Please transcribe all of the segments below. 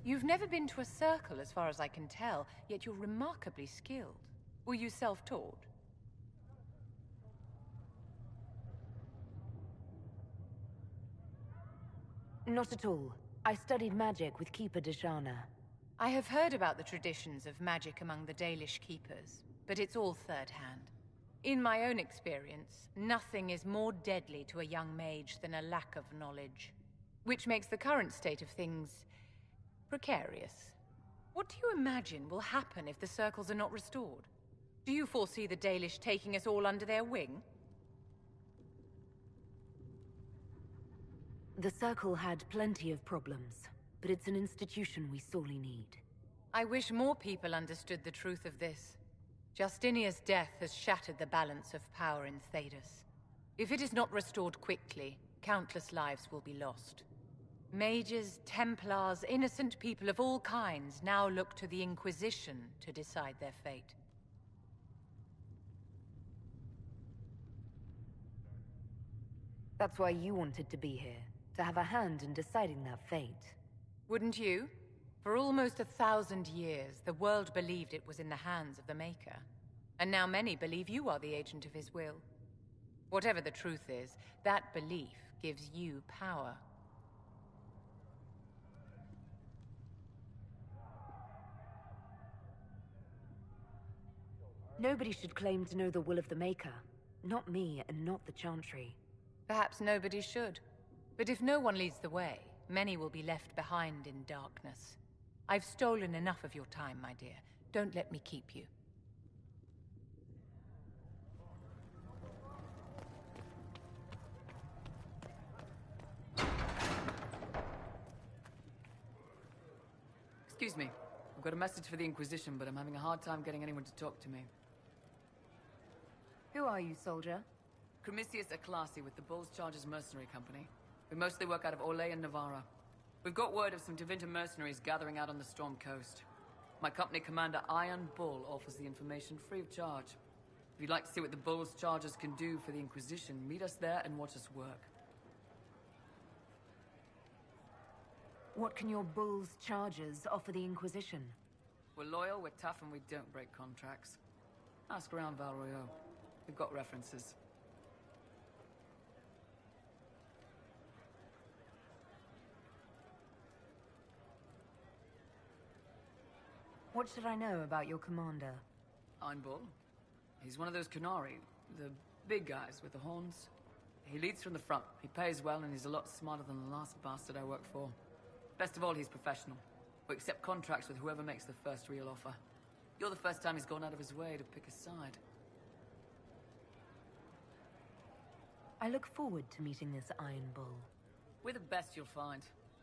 You've never been to a circle as far as I can tell, yet you're remarkably skilled. Were you self-taught? Not at all. I studied magic with Keeper Deshana. I have heard about the traditions of magic among the Dalish keepers, but it's all third-hand. In my own experience, nothing is more deadly to a young mage than a lack of knowledge, which makes the current state of things precarious. What do you imagine will happen if the circles are not restored? Do you foresee the Dalish taking us all under their wing? The Circle had plenty of problems, but it's an institution we sorely need. I wish more people understood the truth of this. Justinia's death has shattered the balance of power in Thedas. If it is not restored quickly, countless lives will be lost. Mages, Templars, innocent people of all kinds now look to the Inquisition to decide their fate. That's why you wanted to be here, to have a hand in deciding that fate. Wouldn't you? For almost 1,000 years, the world believed it was in the hands of the Maker. And now many believe you are the agent of his will. Whatever the truth is, that belief gives you power. Nobody should claim to know the will of the Maker. Not me, and not the Chantry. Perhaps nobody should. But if no one leads the way, many will be left behind in darkness. I've stolen enough of your time, my dear. Don't let me keep you. Excuse me. I've got a message for the Inquisition, but I'm having a hard time getting anyone to talk to me. Who are you, soldier? Cremisius Aclasi with the Bulls Chargers Mercenary Company. We mostly work out of Orlais and Navarra. We've got word of some Tevinter mercenaries gathering out on the Storm Coast. My company commander, Iron Bull, offers the information free of charge. If you'd like to see what the Bulls Chargers can do for the Inquisition, meet us there and watch us work. What can your Bulls Chargers offer the Inquisition? We're loyal, we're tough, and we don't break contracts. Ask around Val Royeaux. We've got references. What should I know about your commander? Iron Bull. He's one of those Kunari, the big guys with the horns. He leads from the front, he pays well, and he's a lot smarter than the last bastard I worked for. Best of all, he's professional. We accept contracts with whoever makes the first real offer. You're the first time he's gone out of his way to pick a side. I look forward to meeting this Iron Bull. We're the best you'll find.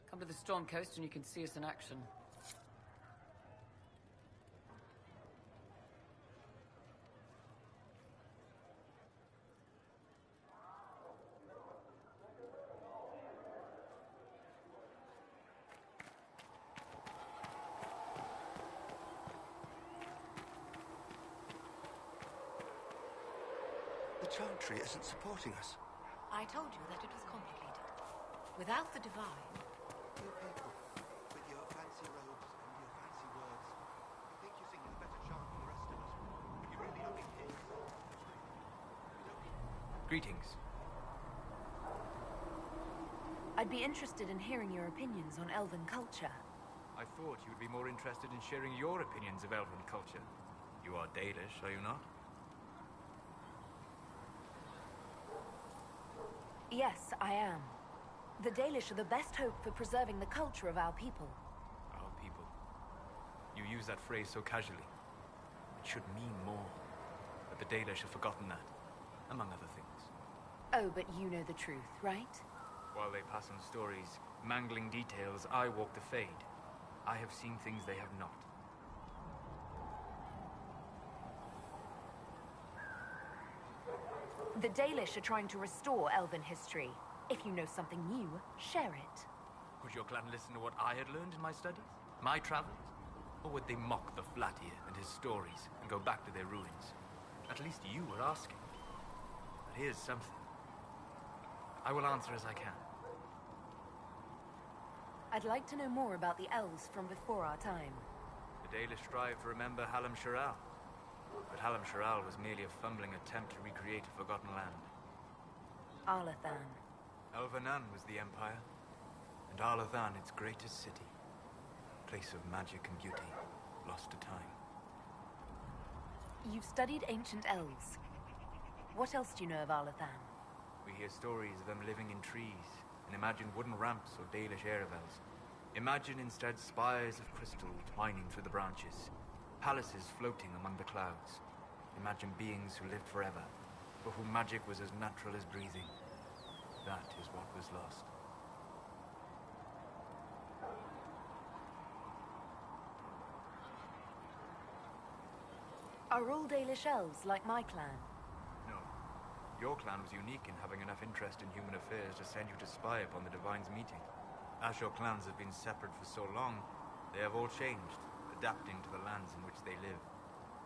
Come to the Storm Coast and you can see us in action. The Chantry isn't supporting us. I told you that it was complicated. Without the Divine... You people, with your fancy robes and your fancy words, you think you sing a better chant than the rest of us. You really are being kings. Greetings. I'd be interested in hearing your opinions on Elven culture. I thought you would be more interested in sharing your opinions of Elven culture. You are Dalish, are you not? Yes, I am. The Dalish are the best hope for preserving the culture of our people. Our people. You use that phrase so casually. It should mean more. But the Dalish have forgotten that, among other things. Oh, but you know the truth, right? While they pass on stories, mangling details, I walk the Fade. I have seen things they have not. The Dalish are trying to restore Elven history. If you know something new, share it. Would your clan listen to what I had learned in my studies? My travels? Or would they mock the Flatir and his stories and go back to their ruins? At least you were asking. But here's something. I will answer as I can. I'd like to know more about the elves from before our time. The Dalish strive to remember Hallam Sharal. But Hallam Sharal was merely a fumbling attempt to recreate a forgotten land. Arlathan. Elvanan was the Empire, and Arlathan its greatest city. Place of magic and beauty, lost to time. You've studied ancient elves. What else do you know of Arlathan? We hear stories of them living in trees, and imagine wooden ramps or Dalish Erebels. Imagine instead spires of crystal twining through the branches, palaces floating among the clouds. Imagine beings who lived forever, for whom magic was as natural as breathing. That is what was lost. Are all Dalish elves like my clan? No. Your clan was unique in having enough interest in human affairs to send you to spy upon the Divine's meeting. As your clans have been separate for so long, they have all changed, adapting to the lands in which they live.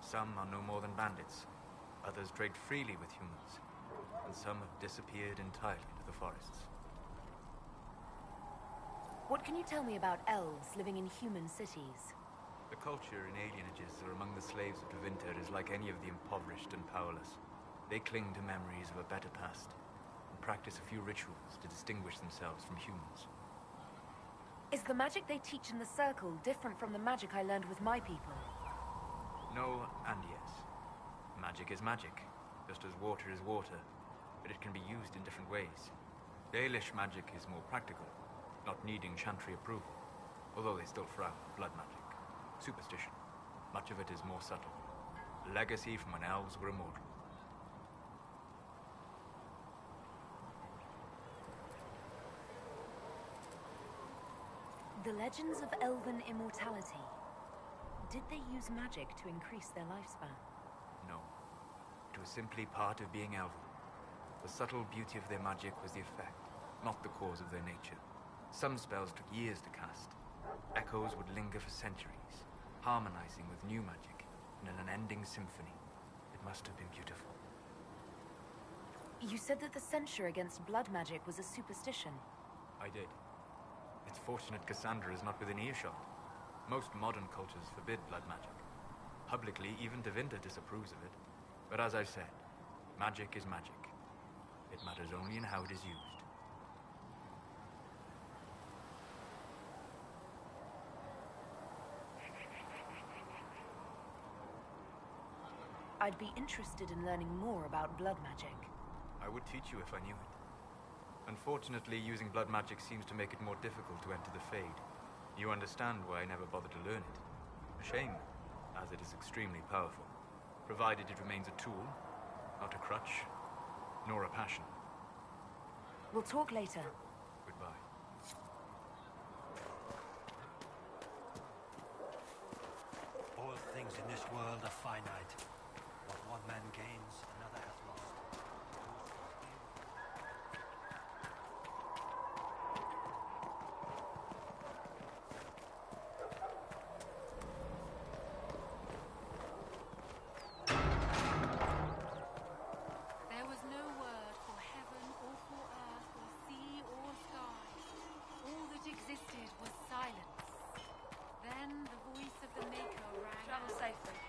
Some are no more than bandits. Others trade freely with humans. And some have disappeared entirely to the forests. What can you tell me about elves living in human cities? The culture in alienages or among the slaves of Tevinter is like any of the impoverished and powerless. They cling to memories of a better past, and practice a few rituals to distinguish themselves from humans. Is the magic they teach in the Circle different from the magic I learned with my people? No and yes. Magic is magic, just as water is water, but it can be used in different ways. Dalish magic is more practical, not needing chantry approval, although they still frown on blood magic. Superstition. Much of it is more subtle. A legacy from when elves were immortal. The legends of elven immortality. Did they use magic to increase their lifespan? No. It was simply part of being elven. The subtle beauty of their magic was the effect, not the cause of their nature. Some spells took years to cast. Echoes would linger for centuries, harmonizing with new magic in an unending symphony. It must have been beautiful. You said that the censure against blood magic was a superstition. I did. It's fortunate Cassandra is not within earshot. Most modern cultures forbid blood magic. Publicly, even Tevinter disapproves of it. But as I said, magic is magic. It matters only in how it is used. I'd be interested in learning more about blood magic. I would teach you if I knew it. Unfortunately, using blood magic seems to make it more difficult to enter the Fade. You understand why I never bothered to learn it. A shame, as it is extremely powerful, provided it remains a tool, not a crutch, nor a passion. We'll talk later. Goodbye. All things in this world are finite. What one man gains, another has lost. There was no word for heaven or for earth or sea or sky. All that existed was silence. Then the voice of the Maker rang. Travel safely.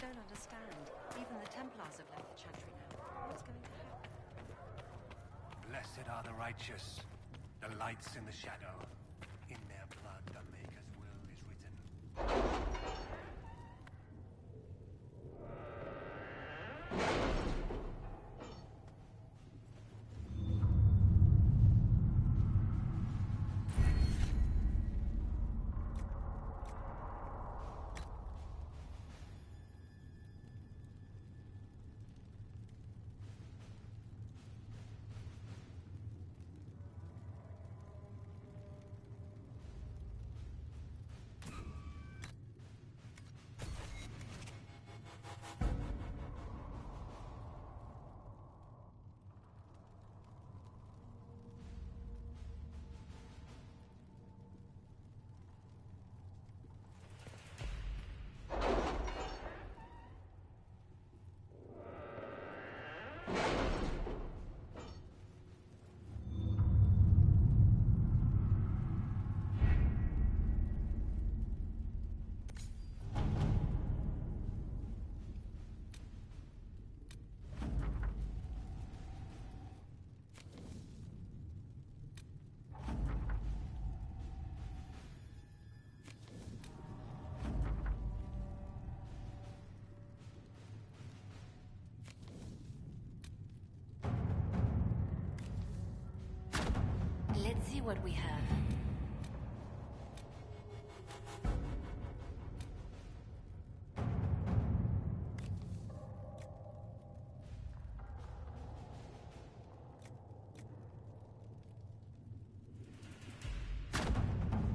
don't understand. Even the Templars have left the Chantry now. What's going to happen? Blessed are the righteous, the lights in the shadow. In their blood the Maker's will is written. Let's see what we have.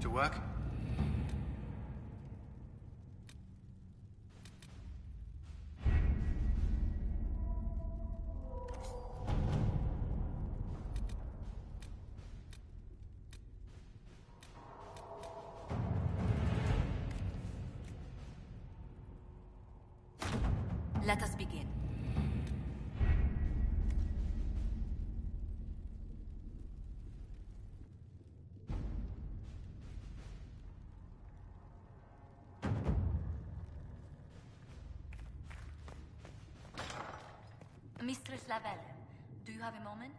To work? Let us begin. Mistress Lavelle, do you have a moment?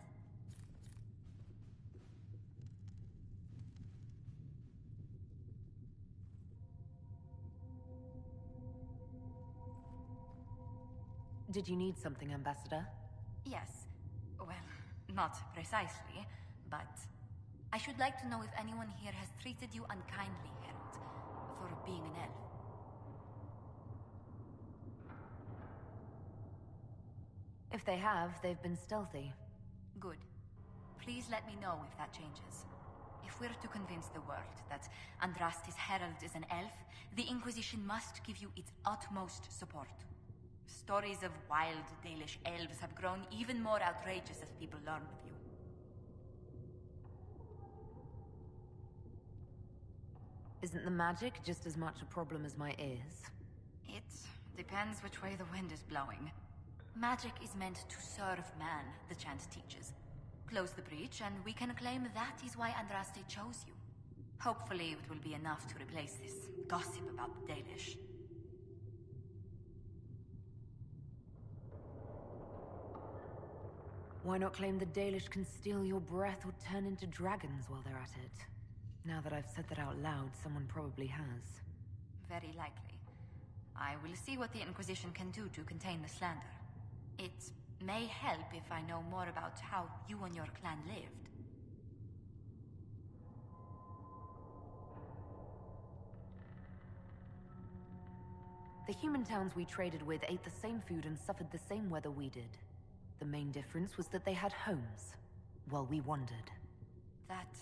Did you need something, Ambassador? Yes. Well, not precisely, but I should like to know if anyone here has treated you unkindly, Herald, for being an elf. If they have, they've been stealthy. Good. Please let me know if that changes. If we're to convince the world that Andraste's Herald is an elf, the Inquisition must give you its utmost support. Stories of wild Dalish elves have grown even more outrageous as people learn of you. Isn't the magic just as much a problem as my ears? It depends which way the wind is blowing. Magic is meant to serve man, the chant teaches. Close the breach, and we can claim that is why Andraste chose you. Hopefully it will be enough to replace this gossip about the Dalish. Why not claim the Dalish can steal your breath or turn into dragons while they're at it? Now that I've said that out loud, someone probably has. Very likely. I will see what the Inquisition can do to contain the slander. It may help if I know more about how you and your clan lived. The human towns we traded with ate the same food and suffered the same weather we did. The main difference was that they had homes, while we wandered. That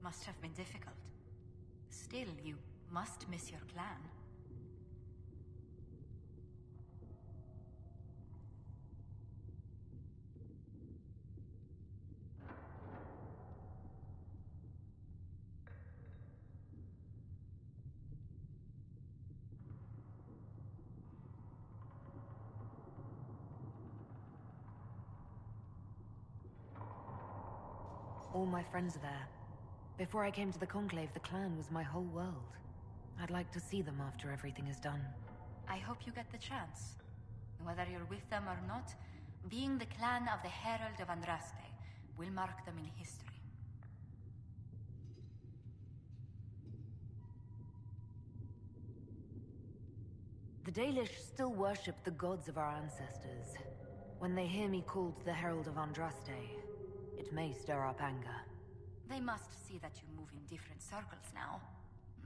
must have been difficult. Still, you must miss your clan. All my friends are there. Before I came to the Conclave, the clan was my whole world. I'd like to see them after everything is done. I hope you get the chance. Whether you're with them or not, being the clan of the Herald of Andraste will mark them in history. The Dalish still worship the gods of our ancestors. When they hear me called the Herald of Andraste, it may stir up anger. They must see that you move in different circles now.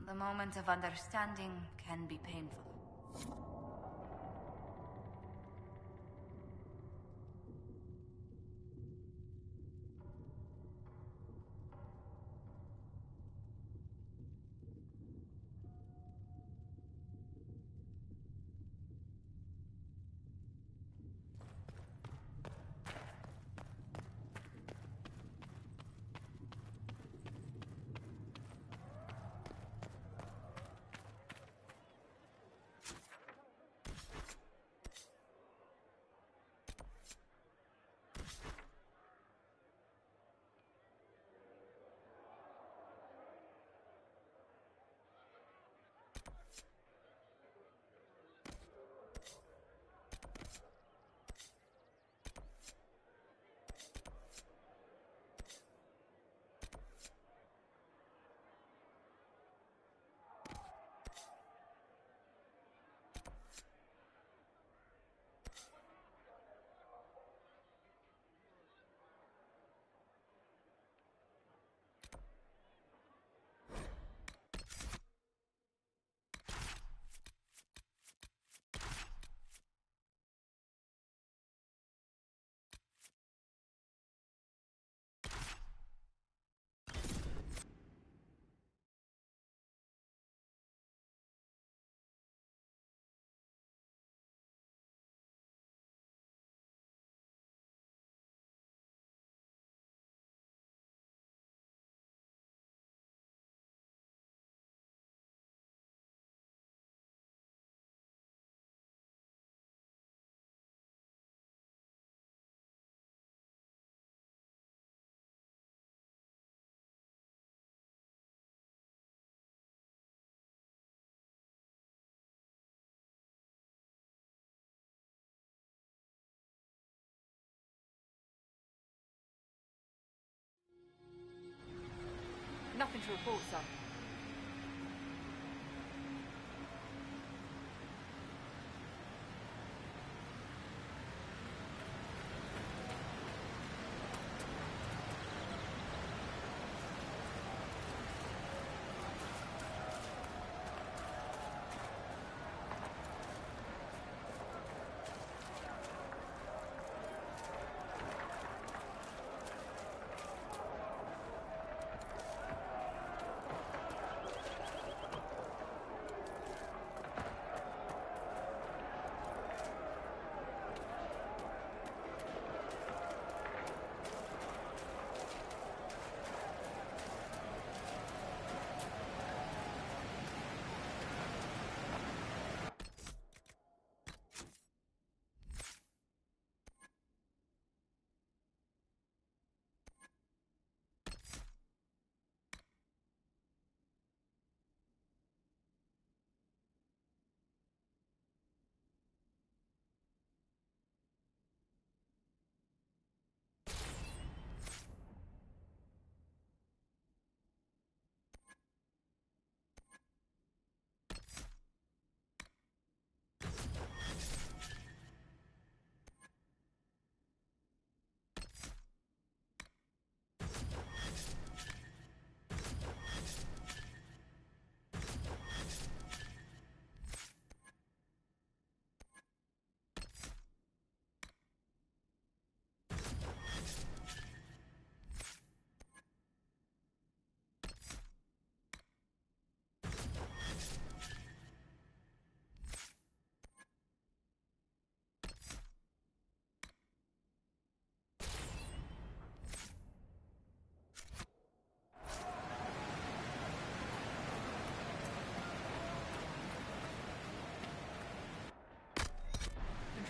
The moment of understanding can be painful. Nothing to report, sir.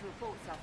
To report, sir.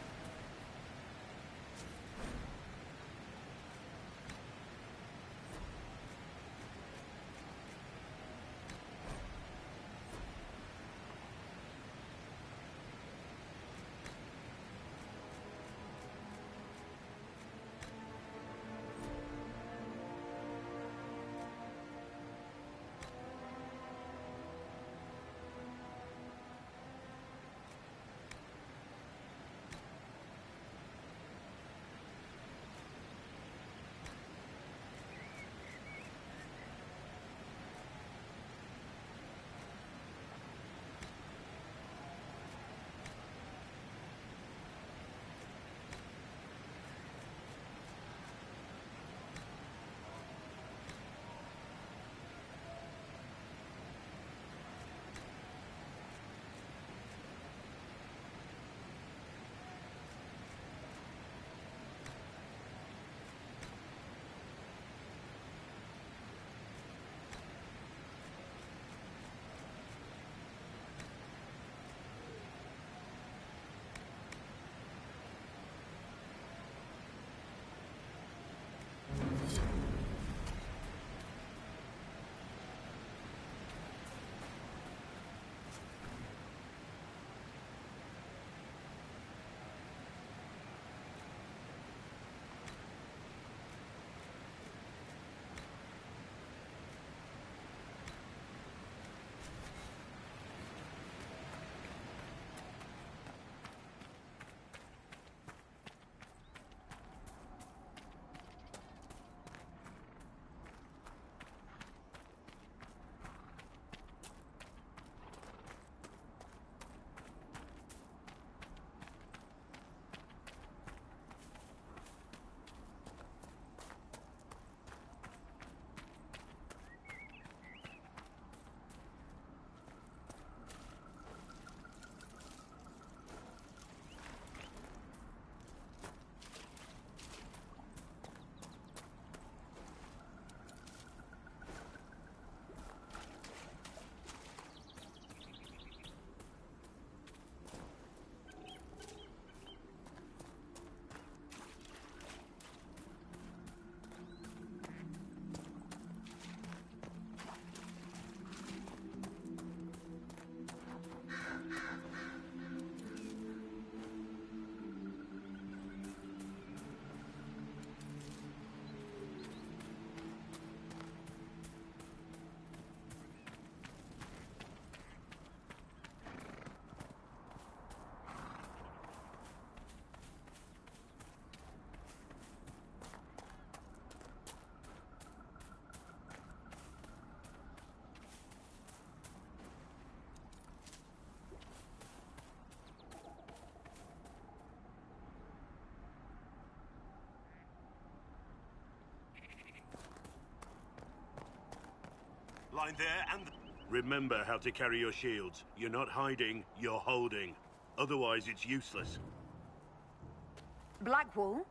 divine there and... Remember how to carry your shields. You're not hiding, you're holding. Otherwise, it's useless. Blackwall?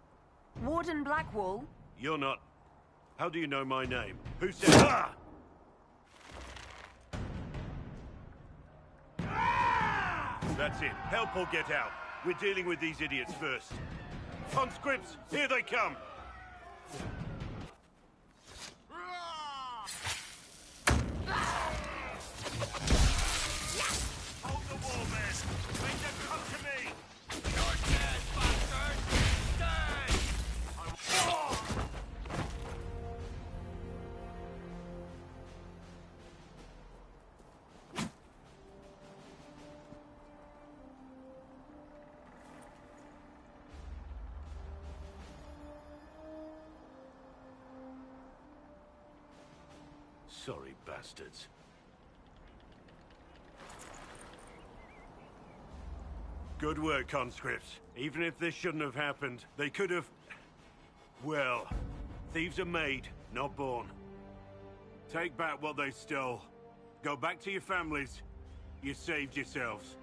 Warden Blackwall? You're not... How do you know my name? Who said... Ah! That's it. Help or get out. We're dealing with these idiots first. Conscripts, here they come! Hold the wall, men! Make them come to me! You're dead, bastard! Dead! Sorry, bastards. Good work, conscripts. Even if this shouldn't have happened, they could have... Well, thieves are made, not born. Take back what they stole. Go back to your families. You saved yourselves.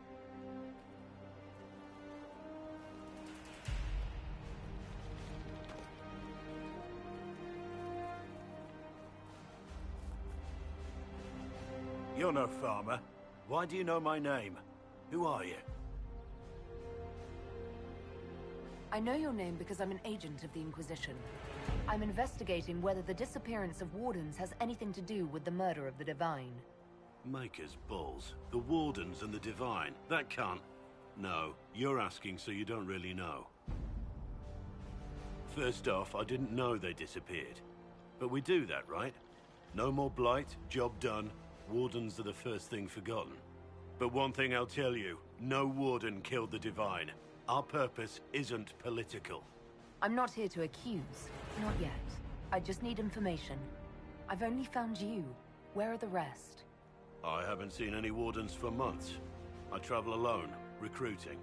You're no farmer. Why do you know my name? Who are you? I know your name because I'm an agent of the Inquisition. I'm investigating whether the disappearance of Wardens has anything to do with the murder of the Divine. Maker's balls. The Wardens and the Divine. That can't... No, you're asking so you don't really know. First off, I didn't know they disappeared. But we do that, right? No more blight, job done. Wardens are the first thing forgotten. But one thing I'll tell you, no Warden killed the Divine. Our purpose isn't political. I'm not here to accuse. Not yet. I just need information. I've only found you. Where are the rest? I haven't seen any Wardens for months. I travel alone, recruiting.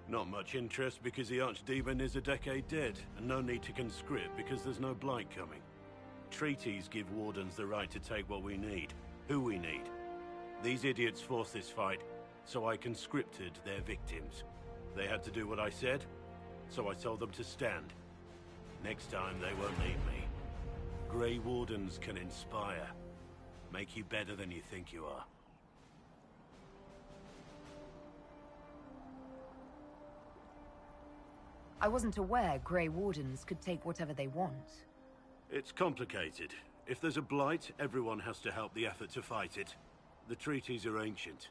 Not much interest because the Archdemon is a decade dead, and no need to conscript because there's no blight coming. Treaties give Wardens the right to take what we need. Who we need. These idiots forced this fight, so I conscripted their victims. They had to do what I said, so I told them to stand. Next time they won't need me. Grey Wardens can inspire. Make you better than you think you are. I wasn't aware Grey Wardens could take whatever they want. It's complicated. If there's a blight, everyone has to help the effort to fight it. The treaties are ancient.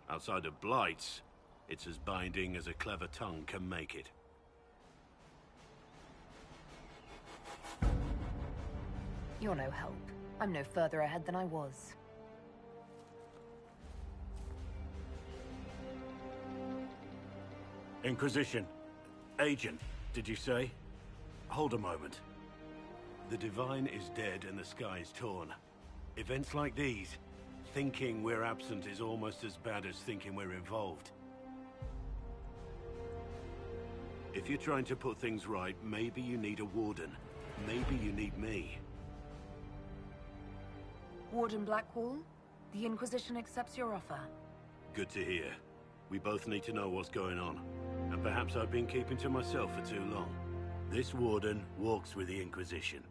Outside of blights, it's as binding as a clever tongue can make it. You're no help. I'm no further ahead than I was. Inquisition. Agent, did you say? Hold a moment. The Divine is dead and the sky is torn. Events like these, thinking we're absent is almost as bad as thinking we're involved. If you're trying to put things right, maybe you need a Warden. Maybe you need me. Warden Blackwall, the Inquisition accepts your offer. Good to hear. We both need to know what's going on. And perhaps I've been keeping to myself for too long. This Warden walks with the Inquisition.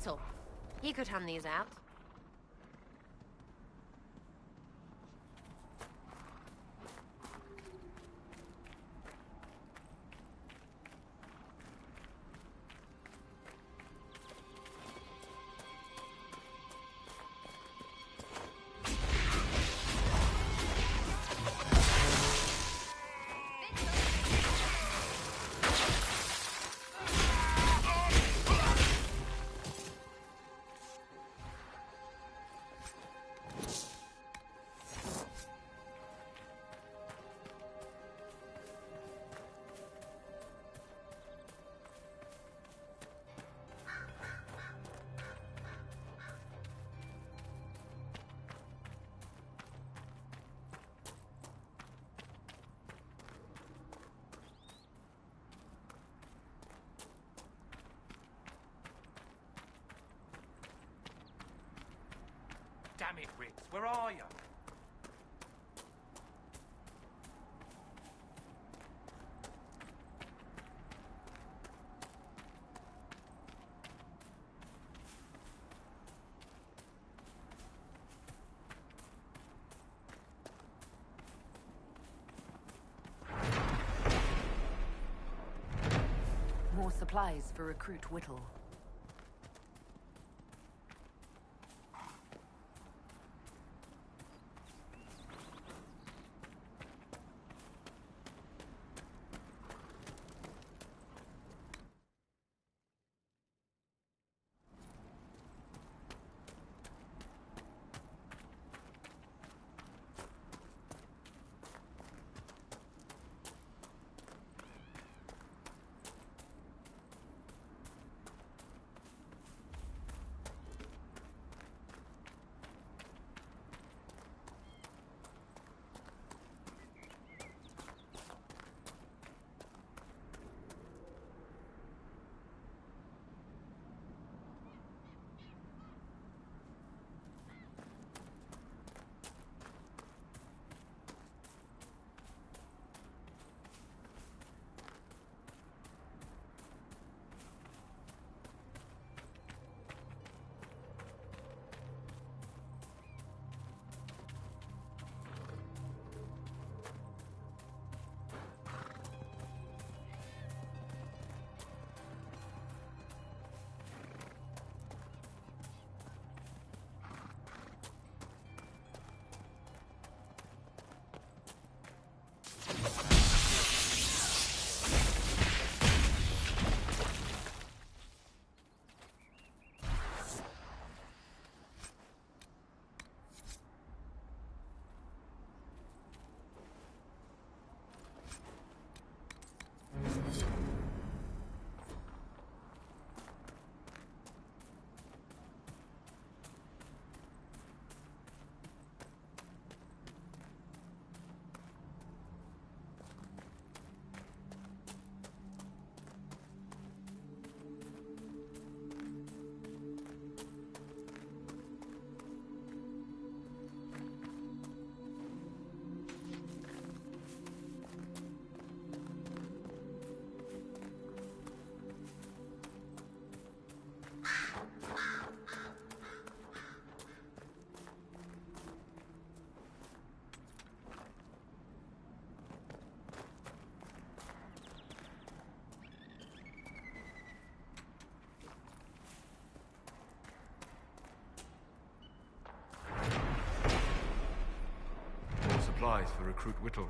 Whittle. He could hand these out. Damn it, Ritz, where are you? More supplies for Recruit Whittle. Supplies for Recruit Whittle.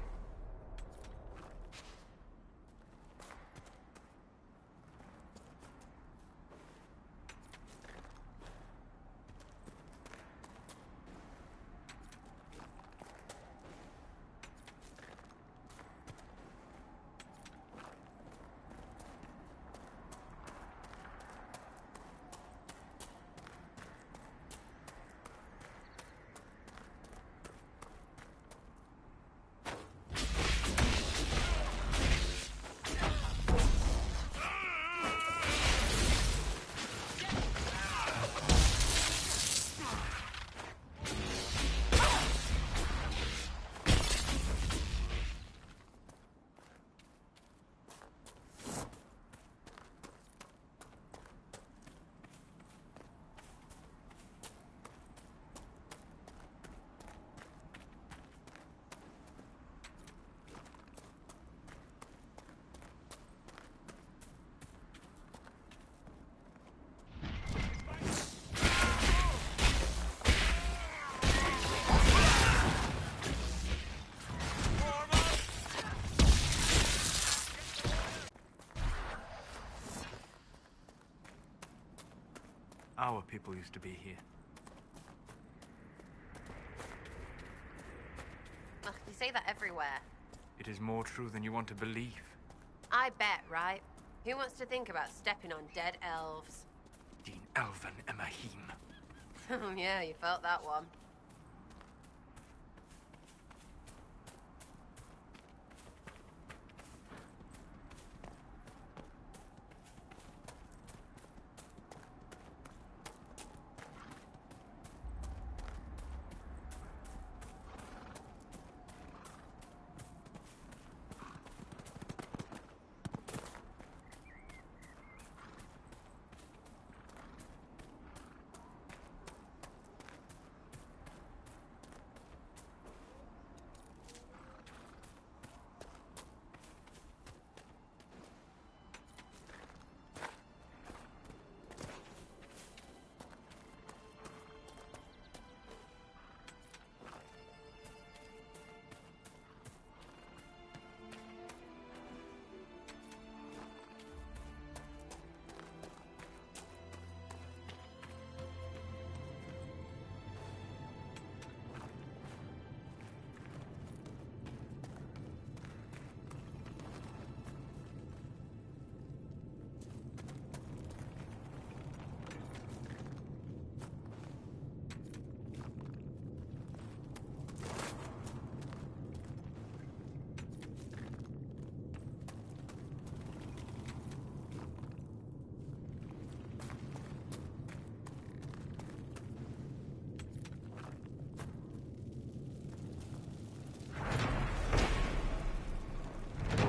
Our people used to be here. Ugh, you say that everywhere. It is more true than you want to believe. I bet, right? Who wants to think about stepping on dead elves? Din Elven Emahim. Yeah, you felt that one.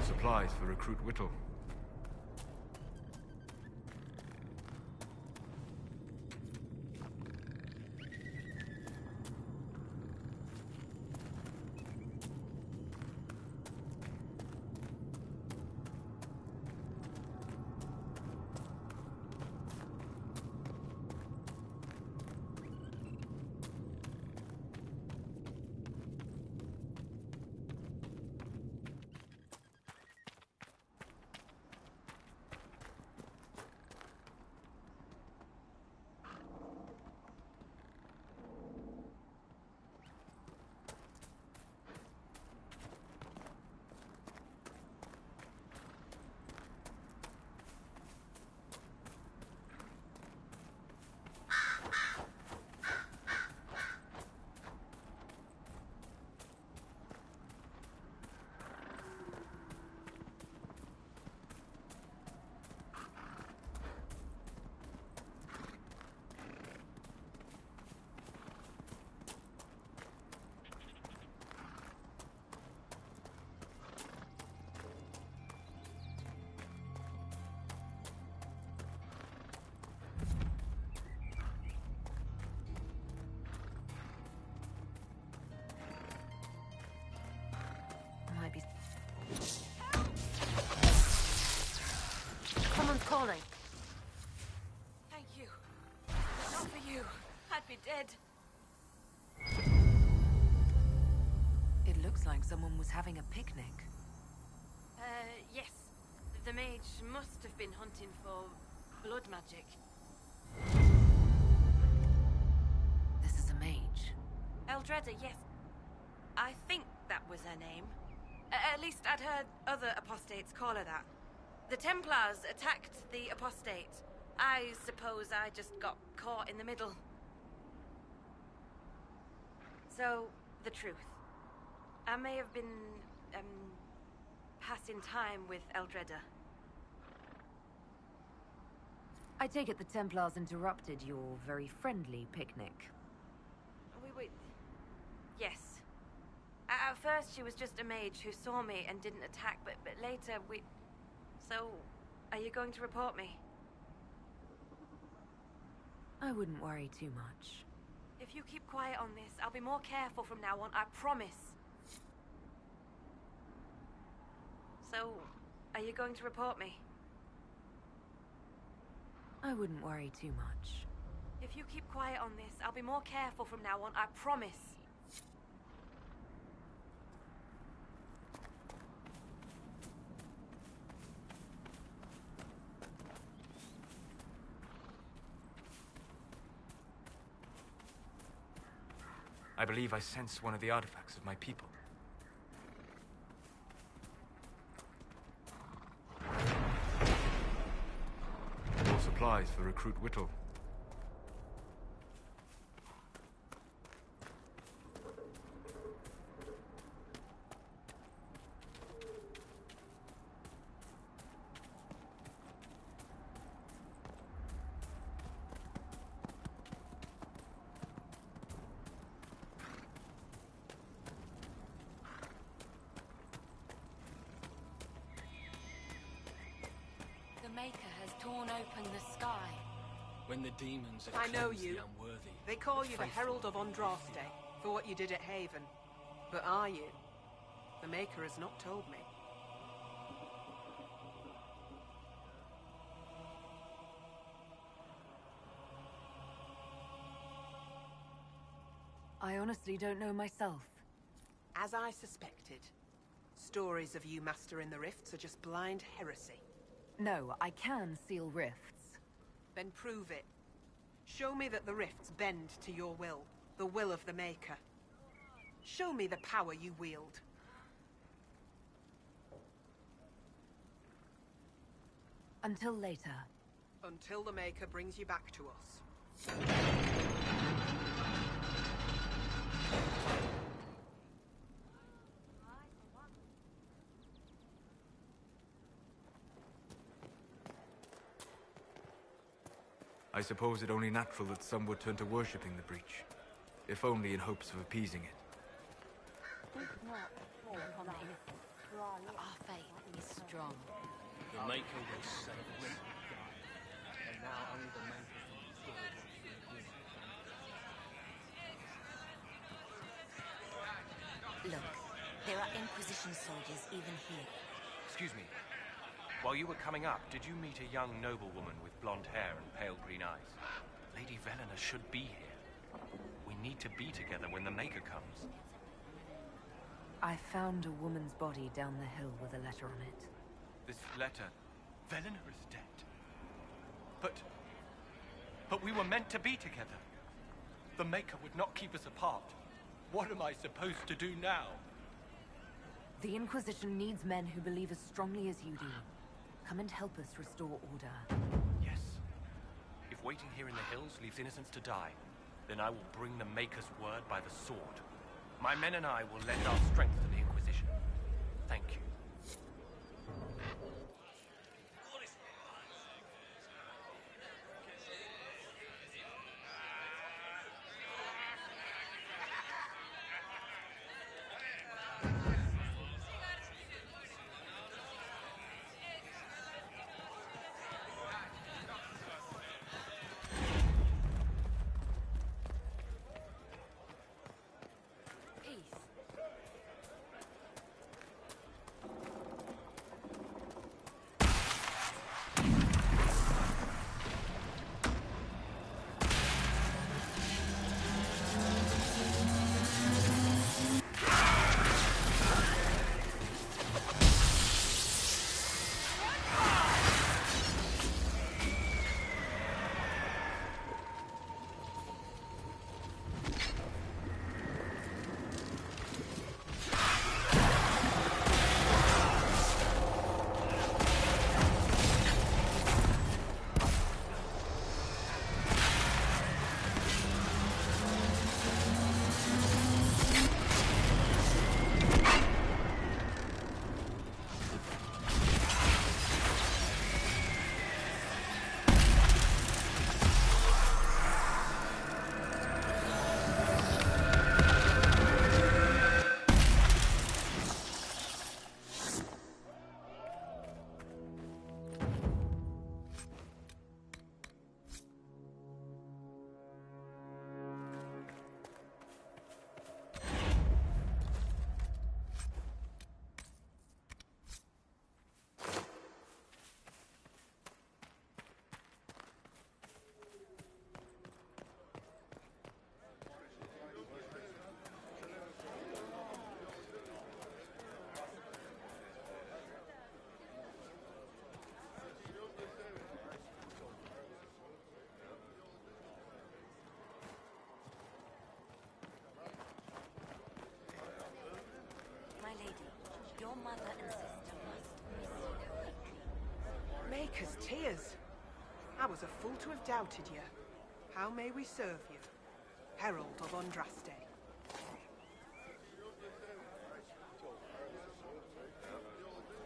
Supplies for Recruit Whittle. Someone's calling. Thank you. If not for you, I'd be dead. It looks like someone was having a picnic. Yes. The mage must have been hunting for blood magic. This is a mage. Eldreda, yes. I think that was her name. At least I'd heard other apostates call her that. The Templars attacked the apostate. I suppose I just got caught in the middle. So, the truth. I may have been, passing time with Eldreda. I take it the Templars interrupted your very friendly picnic. We yes. At first, she was just a mage who saw me and didn't attack, but later we... So, are you going to report me? I wouldn't worry too much. If you keep quiet on this, I'll be more careful from now on, I promise. So, are you going to report me? I wouldn't worry too much. If you keep quiet on this, I'll be more careful from now on, I promise. I believe I sense one of the artifacts of my people. More supplies for Recruit Whittle. The Maker has torn open the sky. When the demons I know cleanse you. the unworthy, They call the you the faithful Herald of will be Andraste revealed. for what you did at Haven. But are you? The Maker has not told me. I honestly don't know myself. As I suspected, stories of you mastering the rifts are just blind heresy. No, I can seal rifts. Then prove it. Show me that the rifts bend to your will, the will of the Maker. Show me the power you wield. Until later. Until the Maker brings you back to us. I suppose it only natural that some would turn to worshipping the breach, if only in hopes of appeasing it. Our faith is strong. The Maker will save us. And now only the Maker can restore what she did. Look, there are Inquisition soldiers even here. Excuse me. While you were coming up, did you meet a young noblewoman with blonde hair and pale green eyes? Lady Velena should be here. We need to be together when the Maker comes. I found a woman's body down the hill with a letter on it. This letter... Velena is dead. But we were meant to be together. The Maker would not keep us apart. What am I supposed to do now? The Inquisition needs men who believe as strongly as you do. Come and help us restore order. Yes. If waiting here in the hills leaves innocents to die, then I will bring the Maker's word by the sword. My men and I will lend our strength to the Inquisition. Thank you. lady, your mother and sister must miss you. Maker's tears. I was a fool to have doubted you. How may we serve you? Herald of Andraste.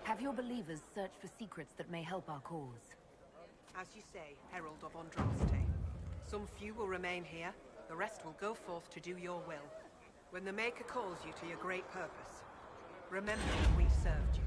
Have your believers searched for secrets that may help our cause? As you say, Herald of Andraste. Some few will remain here, the rest will go forth to do your will. When the Maker calls you to your great purpose, remember that we served you.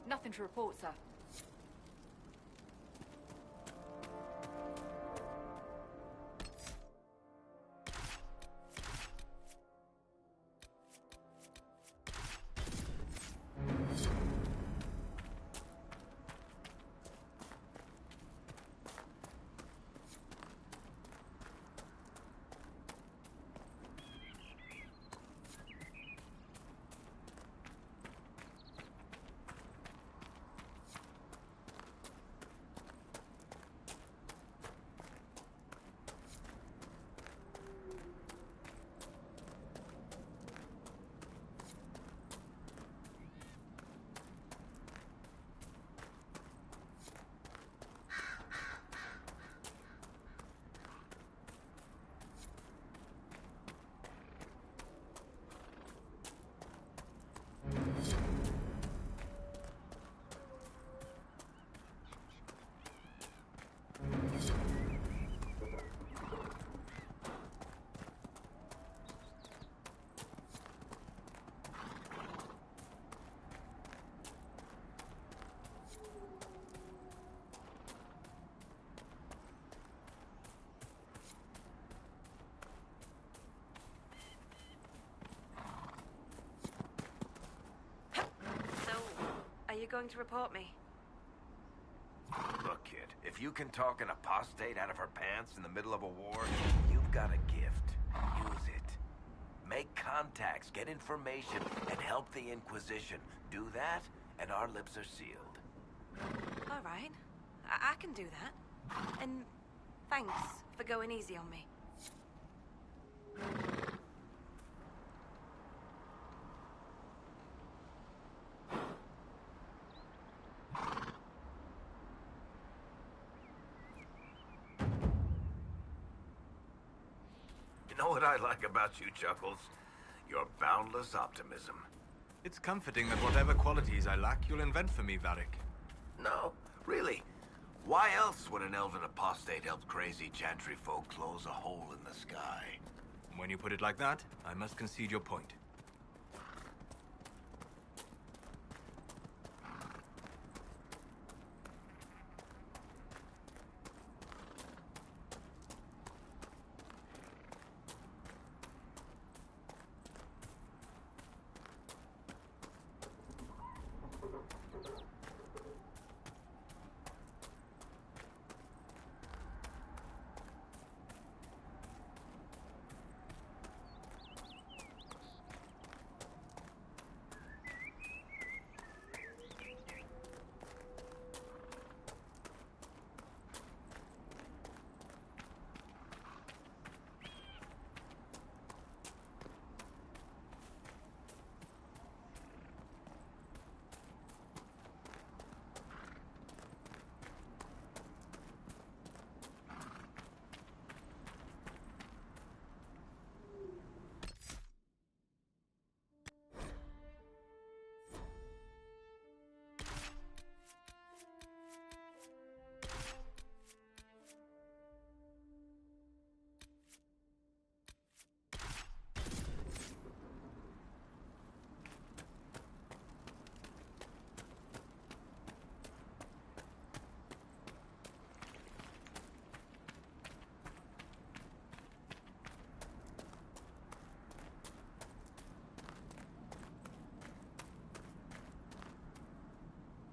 Nothing to report, sir. Are you going to report me? Look, kid, if you can talk an apostate out of her pants in the middle of a war, you've got a gift. Use it. Make contacts, get information, and help the Inquisition. Do that, and our lips are sealed. All right. I can do that. And thanks for going easy on me. You know what I like about you, Chuckles? Your boundless optimism. It's comforting that whatever qualities I lack, you'll invent for me, Varric. No, really. Why else would an elven apostate help crazy chantry folk close a hole in the sky? When you put it like that, I must concede your point.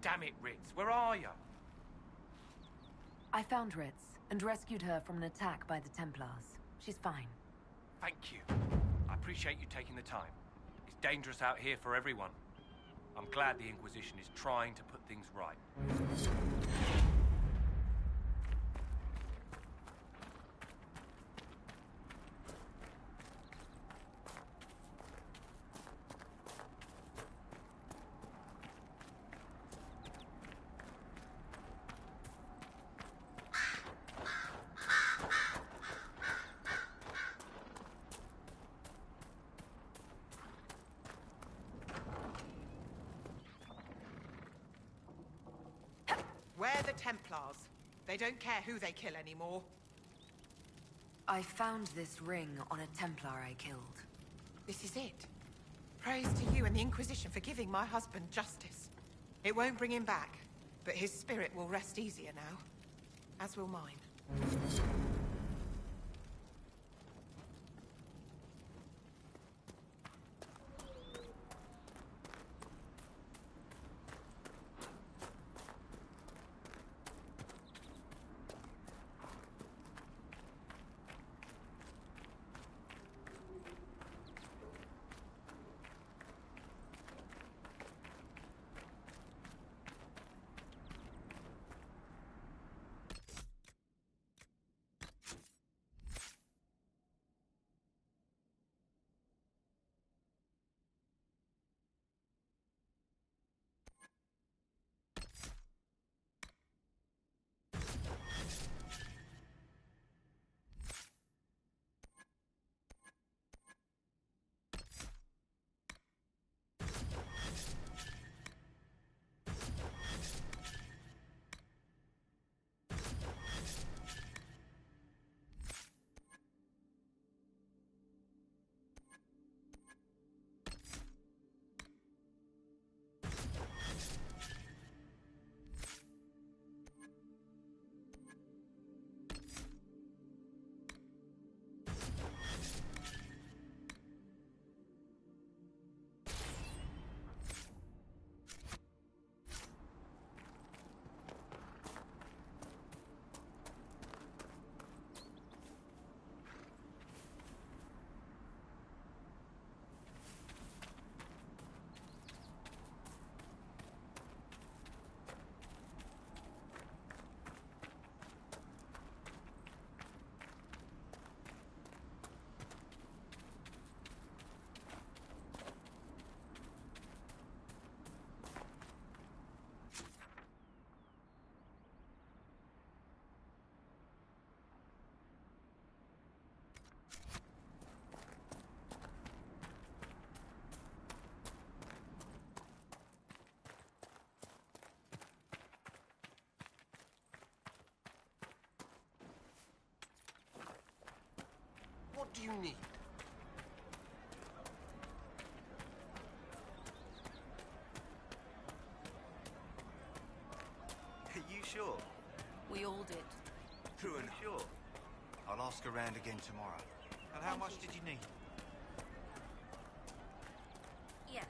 Damn it, Ritz, where are you? I found Ritz, and rescued her from an attack by the Templars. She's fine. Thank you. I appreciate you taking the time. It's dangerous out here for everyone. I'm glad the Inquisition is trying to put things right. We're the Templars. They don't care who they kill anymore. I found this ring on a Templar I killed. This is it. Praise to you and the Inquisition for giving my husband justice. It won't bring him back, but his spirit will rest easier now. As will mine. What do you need? Are you sure? We all did. True enough. Sure. I'll ask around again tomorrow. And how much did you need? Yes.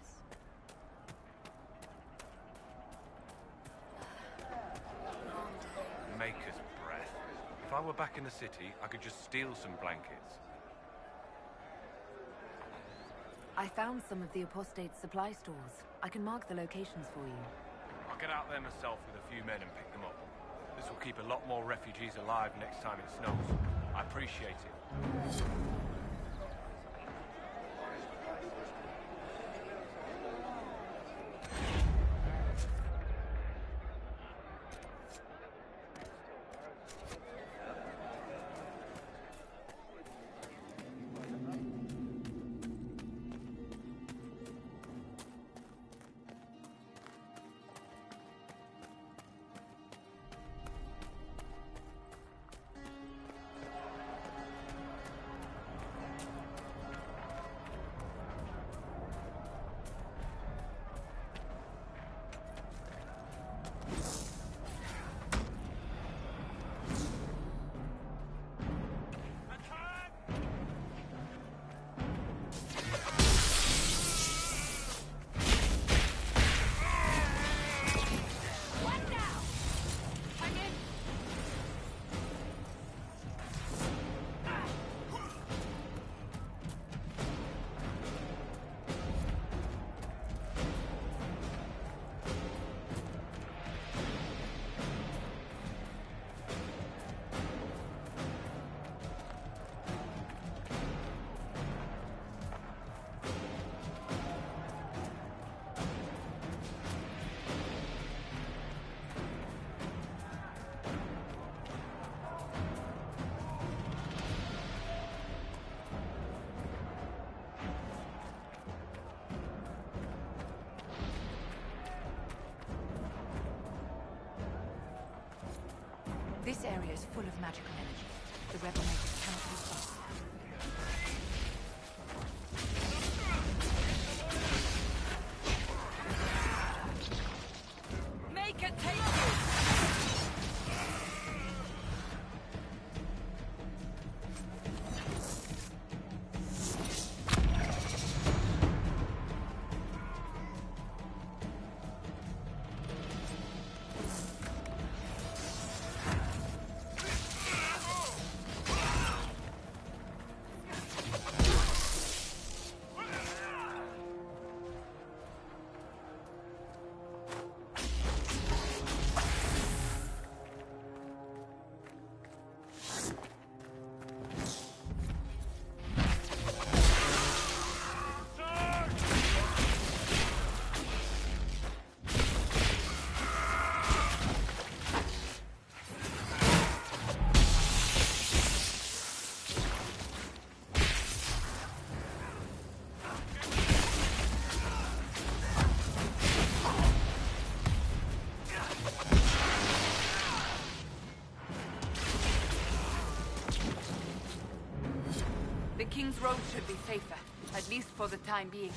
Maker's breath. If I were back in the city, I could just steal some blankets. I found some of the Apostate's supply stores. I can mark the locations for you. I'll get out there myself with a few men and pick them up. This will keep a lot more refugees alive next time it snows. I appreciate it. This area is full of magical energy. The rebel makers cannot respond. Make it take you! The King's Road should be safer, at least for the time being.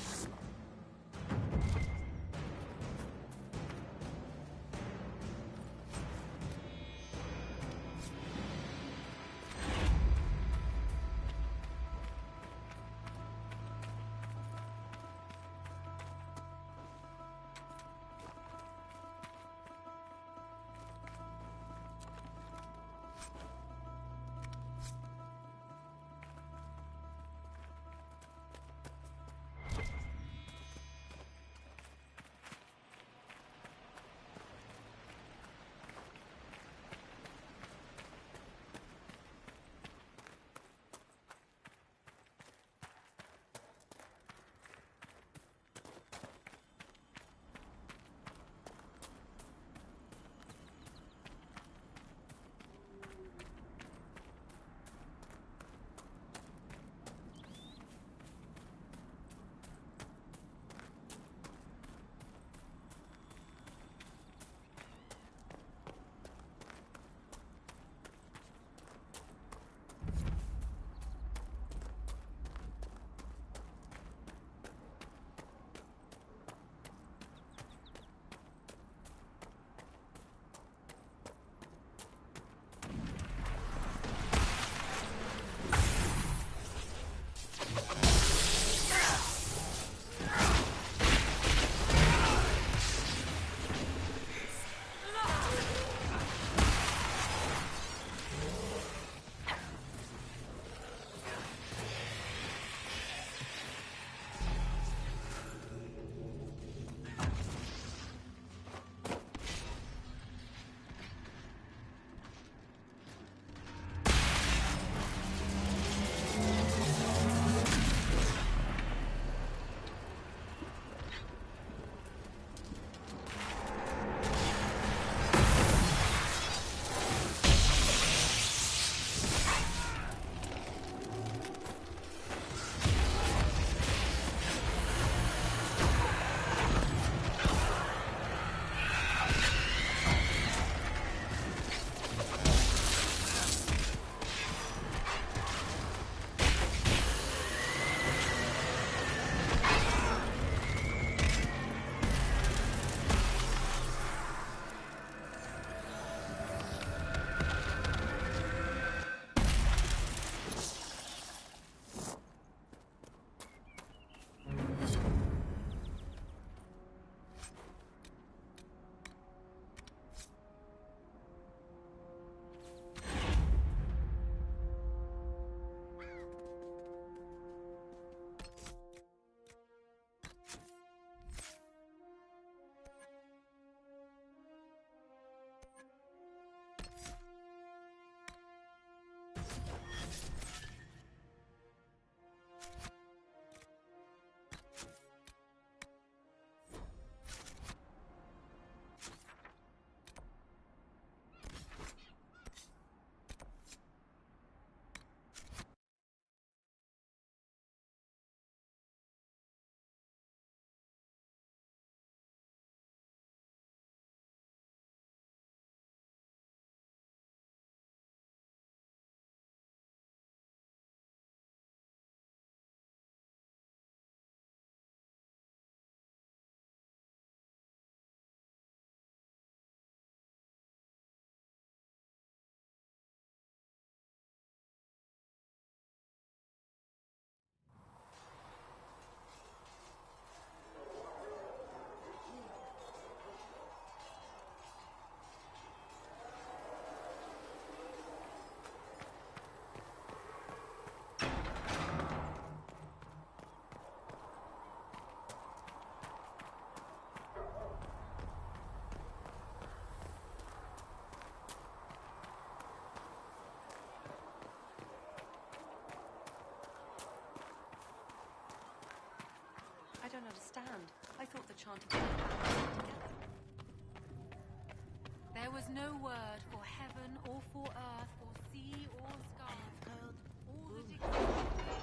don't understand. I thought the chant of the together. There was no word for heaven or for earth or sea or sky. All that existed.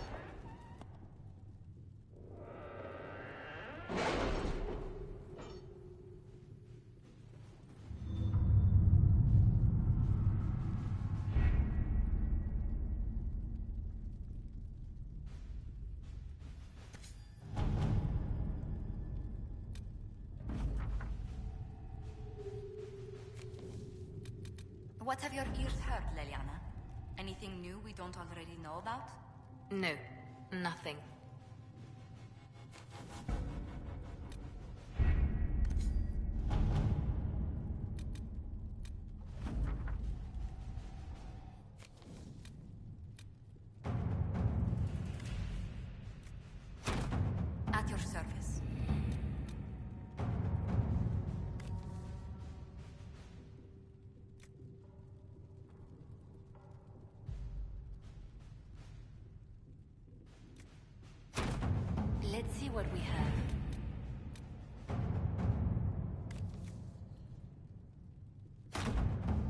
What have your ears heard, Leliana? Anything new we don't already know about? No, nothing. At your service. Let's see what we have.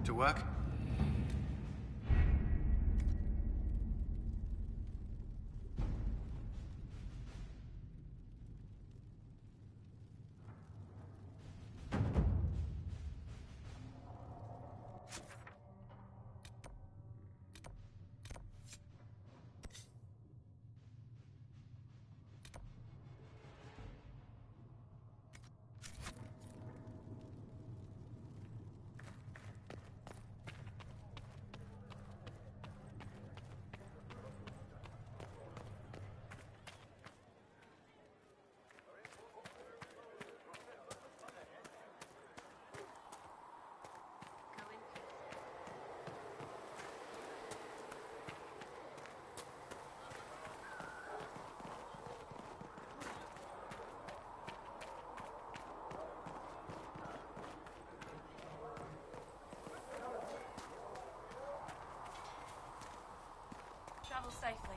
To work? Travel safely.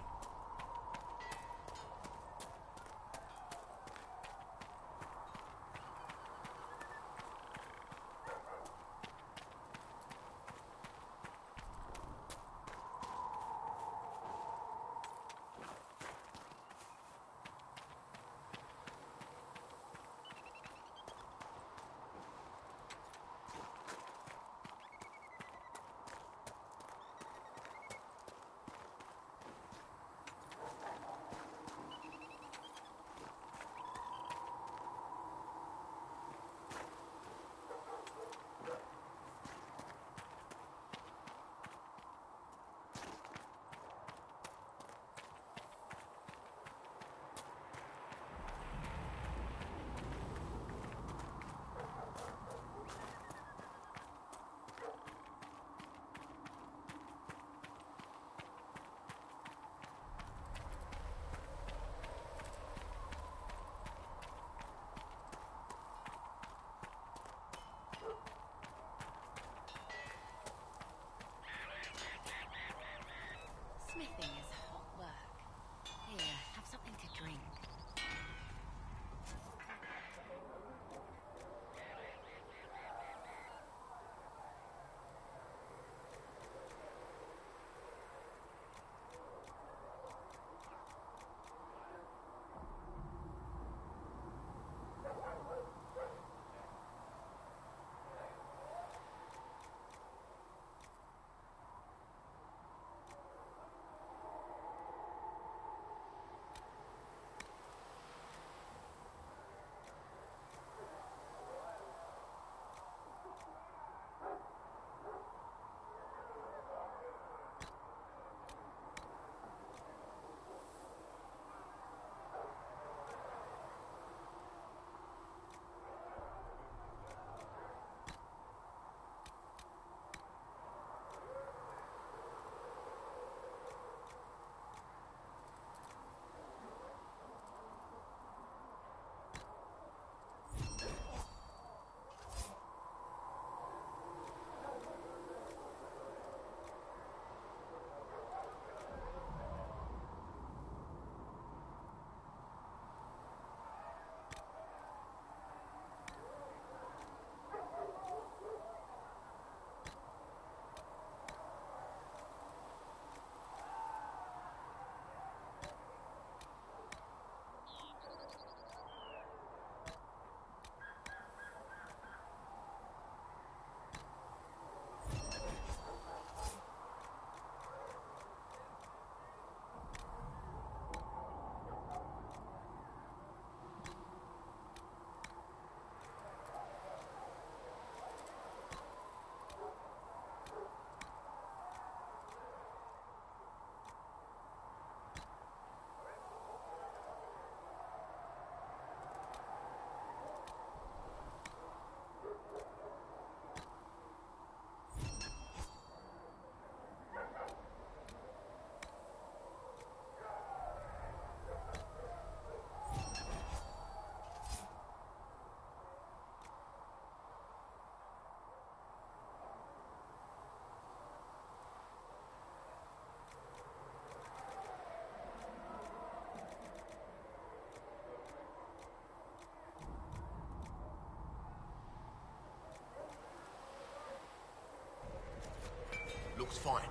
looks fine.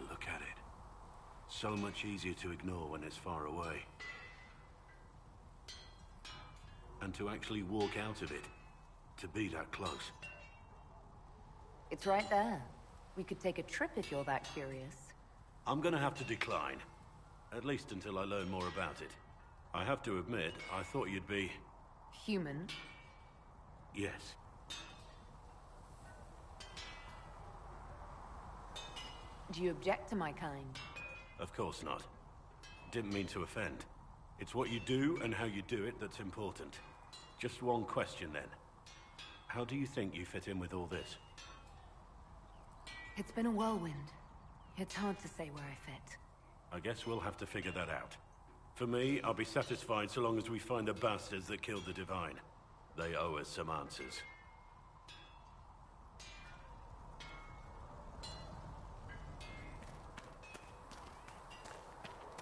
Look at it. So much easier to ignore when it's far away. And to actually walk out of it, to be that close. It's right there. We could take a trip if you're that curious. I'm gonna have to decline. At least until I learn more about it. I have to admit, I thought you'd be... Human? Yes. Do you object to my kind? Of course not. Didn't mean to offend. It's what you do and how you do it that's important. Just one question then. How do you think you fit in with all this? It's been a whirlwind. It's hard to say where I fit. I guess we'll have to figure that out. For me, I'll be satisfied so long as we find the bastards that killed the Divine. They owe us some answers.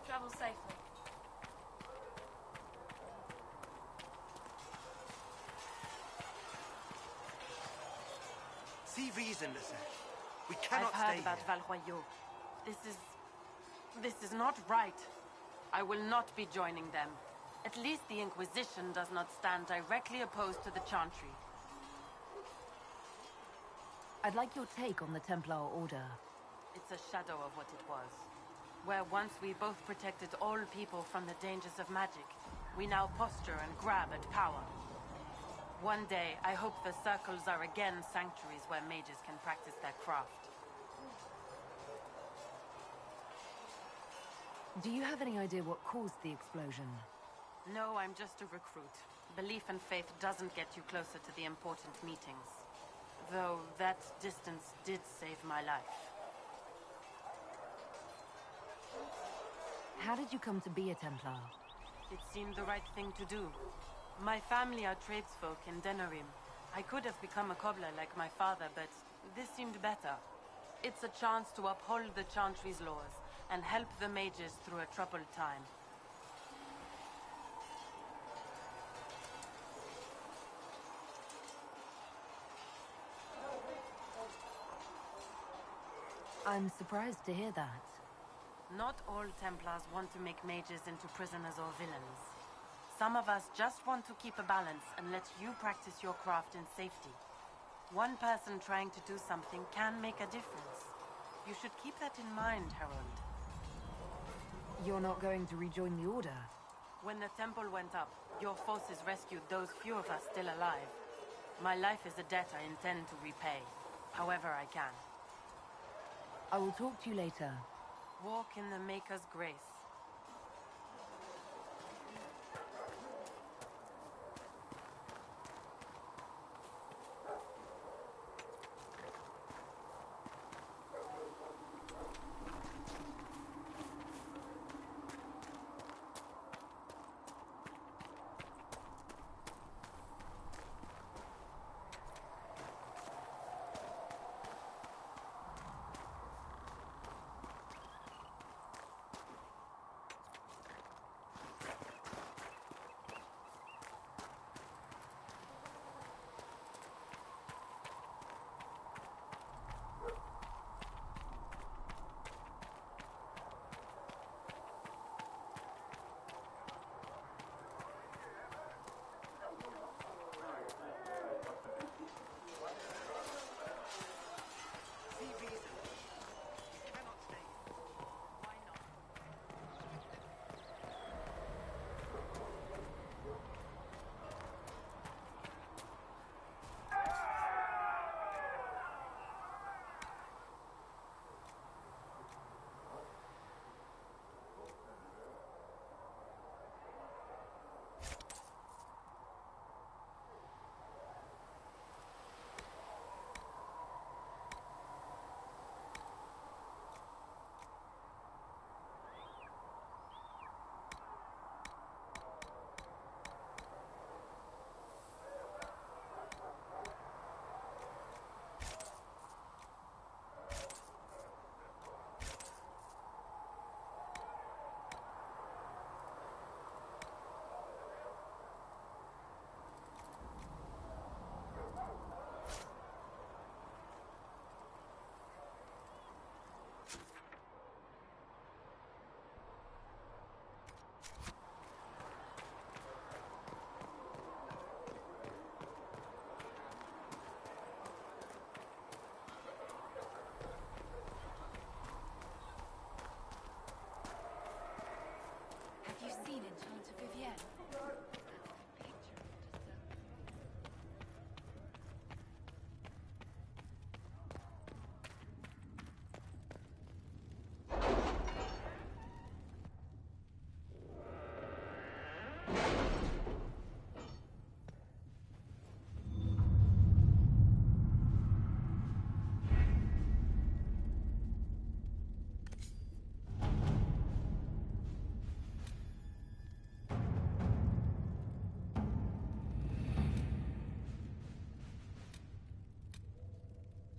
Travel safely. See reason, Lissette. We cannot I've heard stay about here. Valroyaux. This is not right. I will not be joining them. At least the Inquisition does not stand directly opposed to the Chantry. I'd like your take on the Templar Order. It's a shadow of what it was. Where once we both protected all people from the dangers of magic, we now posture and grab at power. One day, I hope the circles are again sanctuaries where mages can practice their craft. Do you have any idea what caused the explosion? No, I'm just a recruit. Belief and faith doesn't get you closer to the important meetings. Though that distance did save my life. How did you come to be a Templar? It seemed the right thing to do. My family are tradesfolk in Denerim. I could have become a cobbler like my father, but this seemed better. It's a chance to uphold the Chantry's laws and help the mages through a troubled time. I'm surprised to hear that. Not all Templars want to make mages into prisoners or villains. Some of us just want to keep a balance and let you practice your craft in safety. One person trying to do something can make a difference. You should keep that in mind, Harold. You're not going to rejoin the Order? When the temple went up, your forces rescued those few of us still alive. My life is a debt I intend to repay, however I can. I will talk to you later. Walk in the Maker's grace.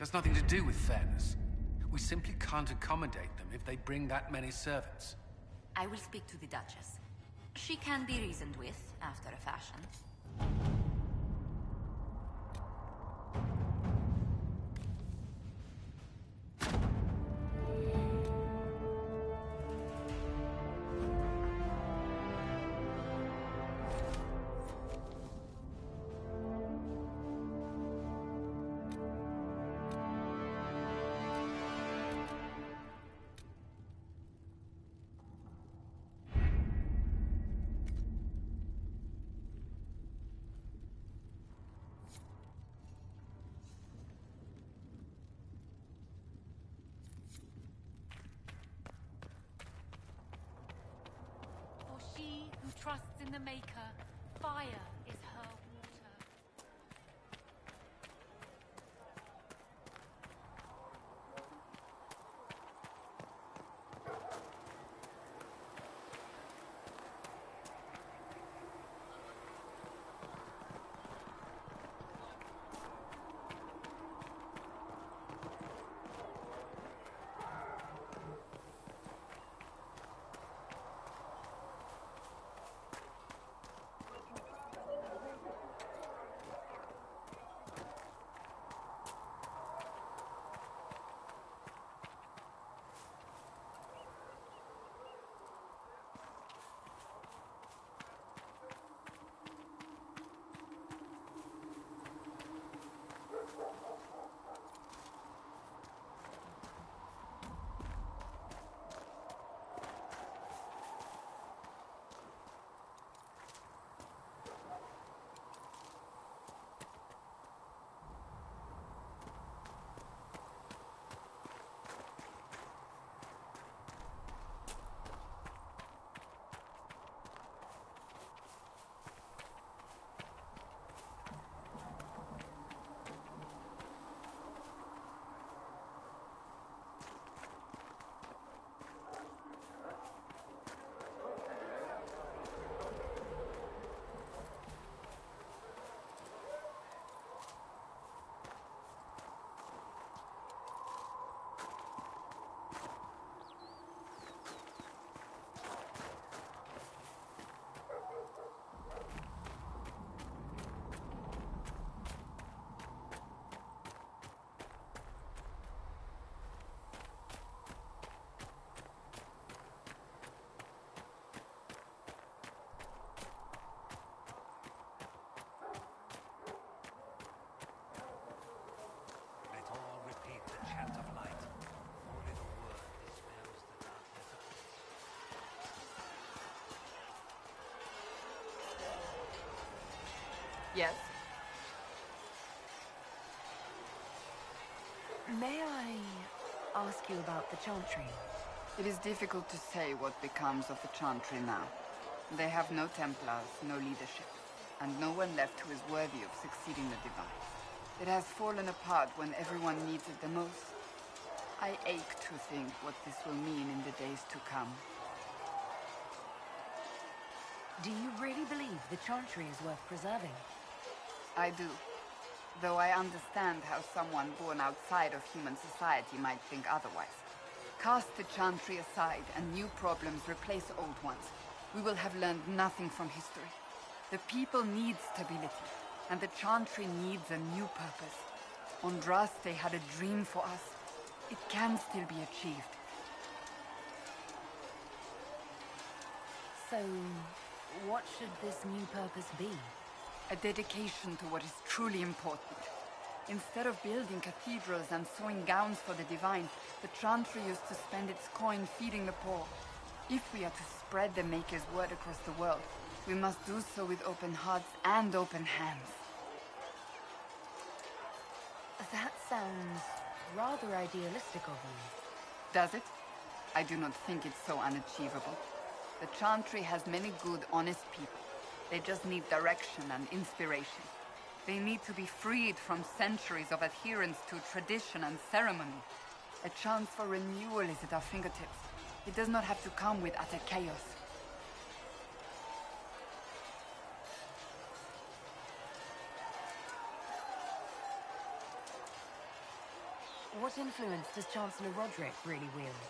That's nothing to do with fairness. We simply can't accommodate them if they bring that many servants. I will speak to the Duchess. She can be reasoned with, after a fashion. Trusts in the Maker. Fire is her water. Let all repeat the chant of light. Only the word dispels the darkness of Yes? May I ask you about the Chantry? It is difficult to say what becomes of the Chantry now. They have no Templars, no leadership, and no one left who is worthy of succeeding the Divine. It has fallen apart when everyone needs it the most. I ache to think what this will mean in the days to come. Do you really believe the Chantry is worth preserving? I do. Though I understand how someone born outside of human society might think otherwise. Cast the Chantry aside and new problems replace old ones. We will have learned nothing from history. The people need stability, and the Chantry needs a new purpose. Andraste had a dream for us. It can still be achieved. So, what should this new purpose be? A dedication to what is truly important. Instead of building cathedrals and sewing gowns for the Divine, the Chantry used to spend its coin feeding the poor. If we are to spread the Maker's word across the world, we must do so with open hearts and open hands. That sounds rather idealistic of you. Does it? I do not think it's so unachievable. The Chantry has many good, honest people. They just need direction and inspiration. They need to be freed from centuries of adherence to tradition and ceremony. A chance for renewal is at our fingertips. It does not have to come with utter chaos. What influence does Chancellor Roderick really wield?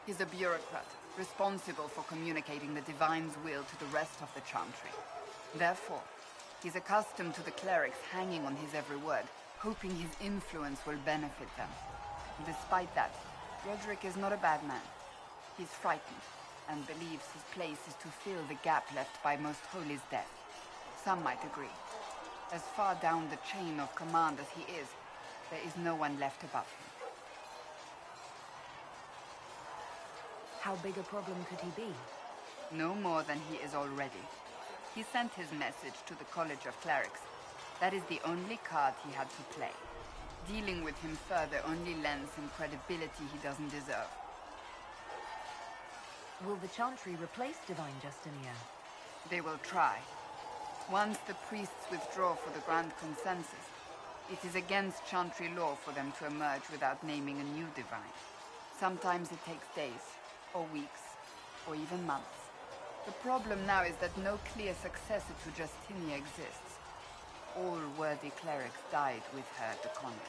He's a bureaucrat, responsible for communicating the Divine's will to the rest of the Chantry. Therefore, he's accustomed to the clerics hanging on his every word, hoping his influence will benefit them. Despite that, Roderick is not a bad man. He's frightened, and believes his place is to fill the gap left by Most Holy's death. Some might agree. As far down the chain of command as he is, there is no one left above him. How big a problem could he be? No more than he is already. He sent his message to the College of Clerics. That is the only card he had to play. Dealing with him further only lends him credibility he doesn't deserve. Will the Chantry replace Divine Justinia? They will try. Once the priests withdraw for the Grand Consensus, it is against Chantry law for them to emerge without naming a new Divine. Sometimes it takes days, or weeks, or even months. The problem now is that no clear successor to Justinia exists. All worthy clerics died with her at the Conclave.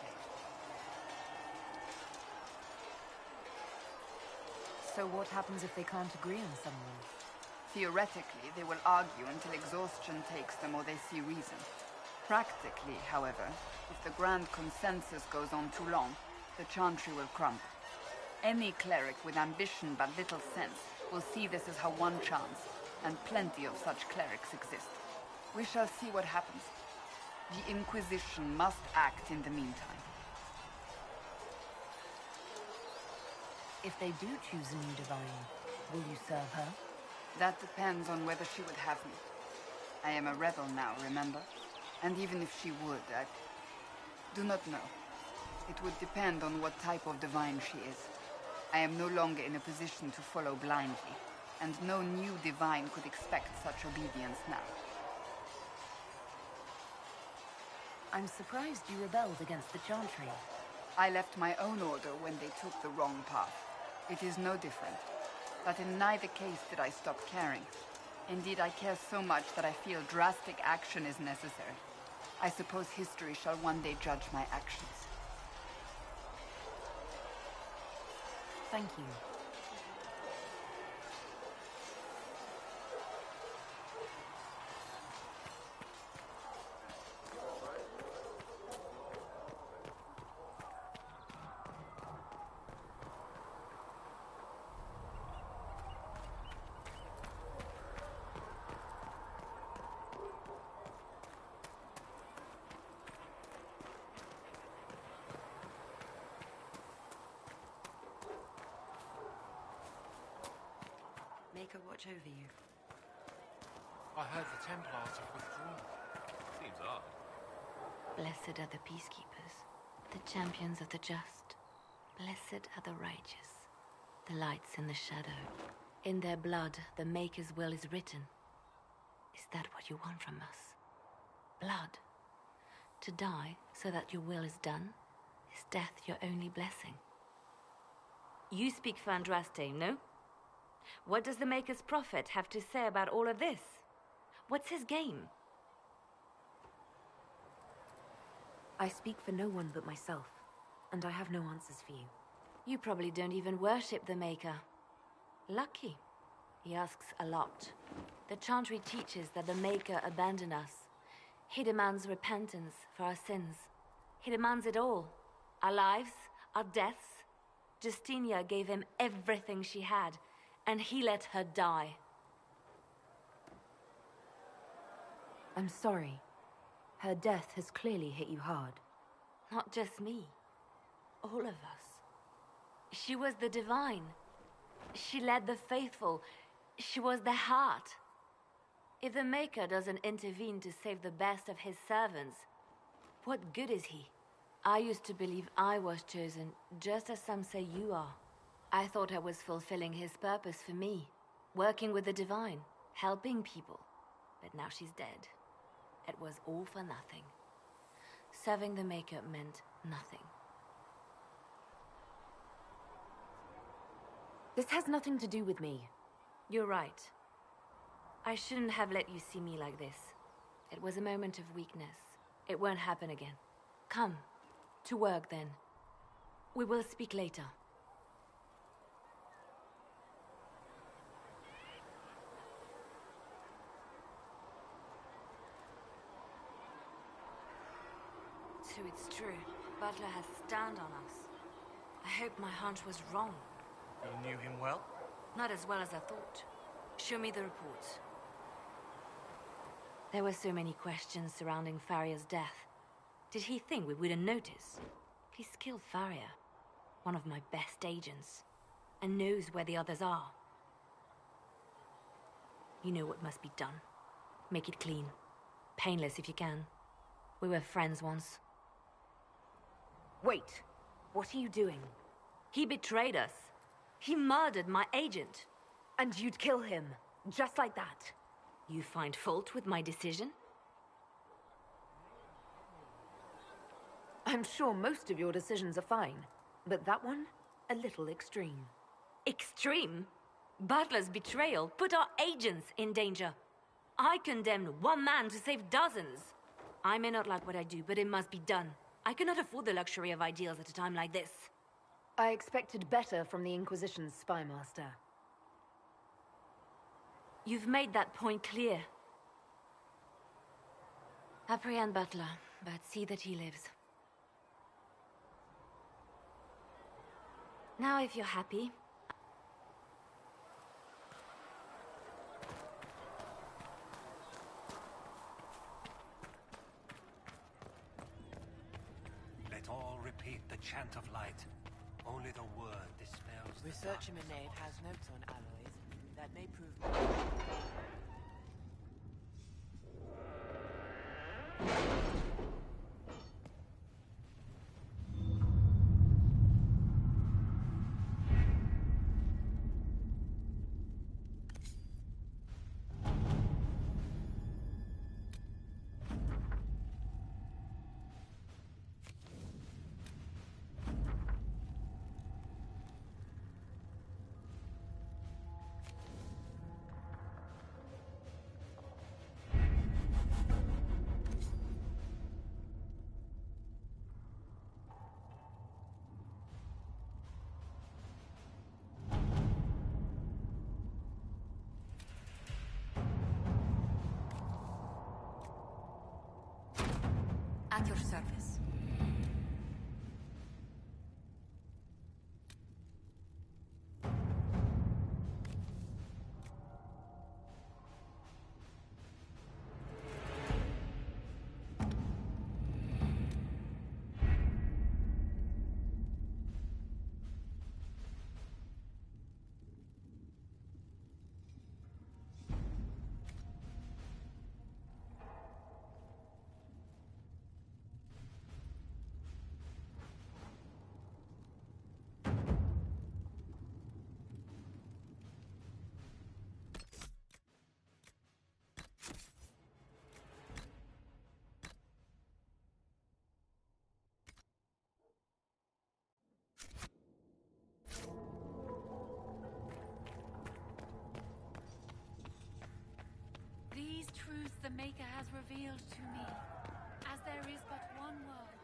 So what happens if they can't agree on someone? Theoretically, they will argue until exhaustion takes them or they see reason. Practically, however, if the Grand Consensus goes on too long, the Chantry will crumble. Any cleric with ambition but little sense will see this as her one chance, and plenty of such clerics exist. We shall see what happens. The Inquisition must act in the meantime. If they do choose a new Divine, will you serve her? That depends on whether she would have me. I am a rebel now, remember? And even if she would, I do not know. It would depend on what type of Divine she is. I am no longer in a position to follow blindly, and no new Divine could expect such obedience now. I'm surprised you rebelled against the Chantry. I left my own order when they took the wrong path. It is no different. But in neither case did I stop caring. Indeed, I care so much that I feel drastic action is necessary. I suppose history shall one day judge my actions. Thank you. Maker watch over you. I heard the Templars have withdrawn. Seems odd. Blessed are the peacekeepers, the champions of the just. Blessed are the righteous, the lights in the shadow. In their blood, the Maker's will is written. Is that what you want from us? Blood? To die so that your will is done? Is death your only blessing? You speak for Andraste, no? What does the Maker's prophet have to say about all of this? What's his game? I speak for no one but myself, and I have no answers for you. You probably don't even worship the Maker. Lucky. He asks a lot. The Chantry teaches that the Maker abandoned us. He demands repentance for our sins. He demands it all. Our lives, our deaths. Justinia gave him everything she had, and he let her die. I'm sorry. Her death has clearly hit you hard. Not just me. All of us. She was the Divine. She led the faithful. She was their heart. If the Maker doesn't intervene to save the best of his servants, what good is he? I used to believe I was chosen, just as some say you are. I thought I was fulfilling his purpose for me, working with the Divine, helping people. But now she's dead. It was all for nothing. Serving the Maker meant nothing. This has nothing to do with me. You're right. I shouldn't have let you see me like this. It was a moment of weakness. It won't happen again. Come. To work, then. We will speak later. So it's true. Butler has stand on us. I hope my hunch was wrong. You knew him well? Not as well as I thought. Show me the reports. There were so many questions surrounding Farria's death. Did he think we wouldn't notice? He's killed Farria, one of my best agents, and knows where the others are. You know what must be done. Make it clean. Painless if you can. We were friends once. Wait! What are you doing? He betrayed us. He murdered my agent. And you'd kill him, just like that. You find fault with my decision? I'm sure most of your decisions are fine, but that one, a little extreme. Extreme? Butler's betrayal put our agents in danger. I condemned one man to save dozens. I may not like what I do, but it must be done. I cannot afford the luxury of ideals at a time like this. I expected better from the Inquisition's spy master. You've made that point clear. Apprehend Butler, but see that he lives. Now, if you're happy... Let all repeat the chant of light. Only the word dispels the Research in darkness Nave of has us. notes on alloys. That may prove... At your service. These truths the Maker has revealed to me, as there is but one word.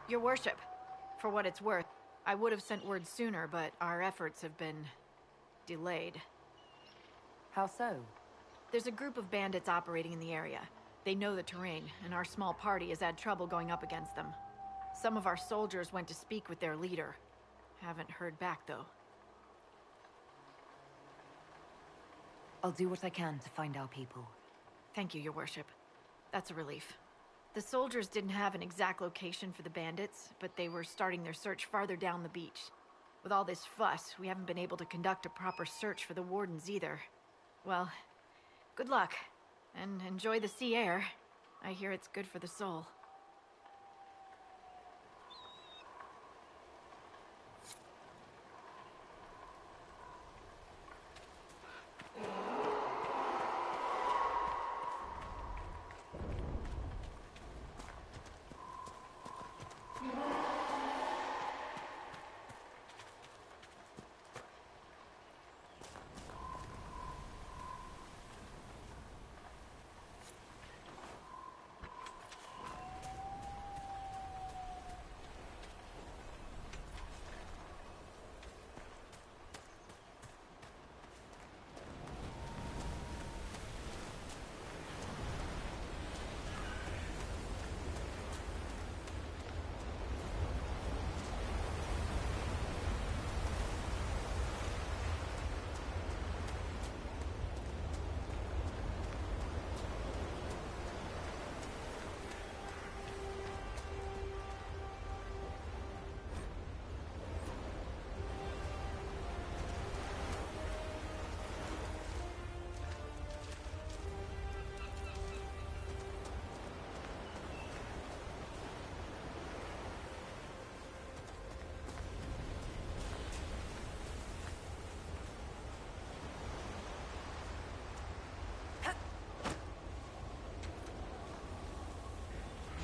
Your worship, for what it's worth, I would have sent word sooner, but our efforts have been delayed. How so? There's a group of bandits operating in the area. They know the terrain, and our small party has had trouble going up against them. Some of our soldiers went to speak with their leader. Haven't heard back, though. I'll do what I can to find our people. Thank you, Your Worship. That's a relief. The soldiers didn't have an exact location for the bandits, but they were starting their search farther down the beach. With all this fuss, we haven't been able to conduct a proper search for the wardens either. Well, good luck, and enjoy the sea air. I hear it's good for the soul.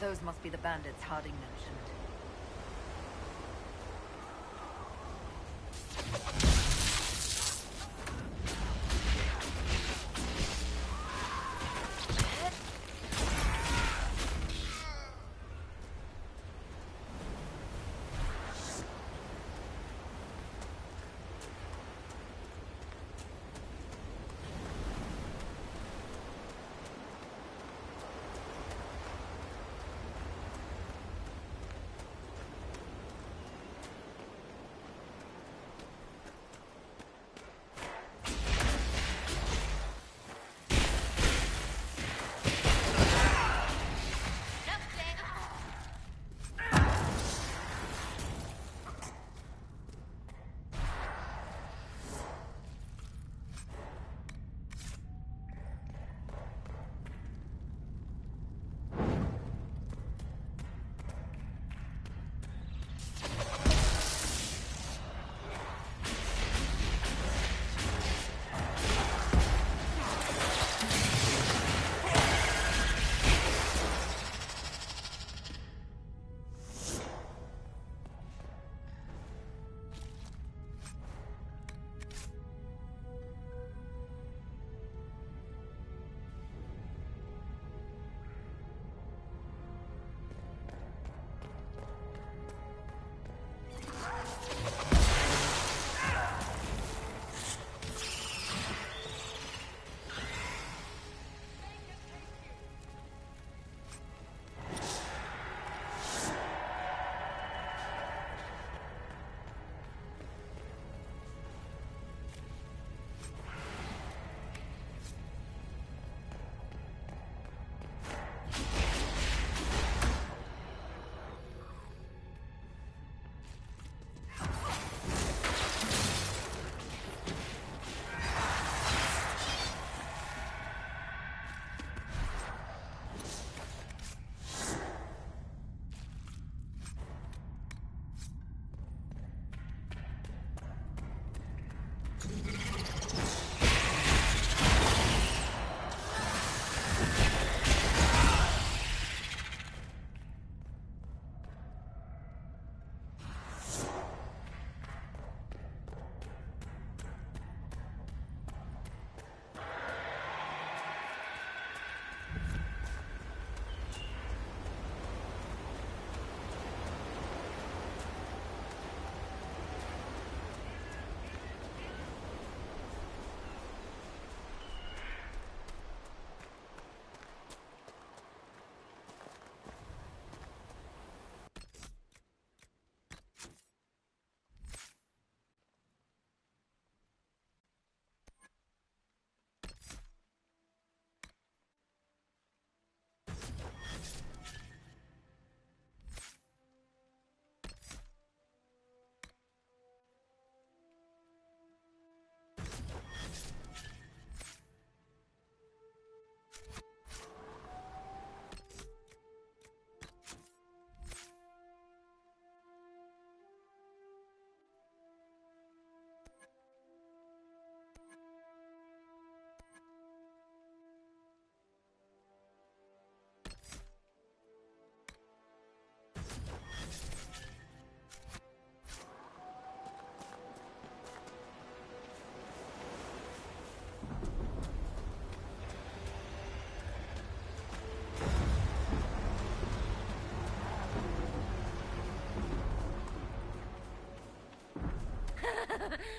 Those must be the bandits Harding mentioned.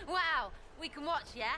Wow, we can watch, yeah?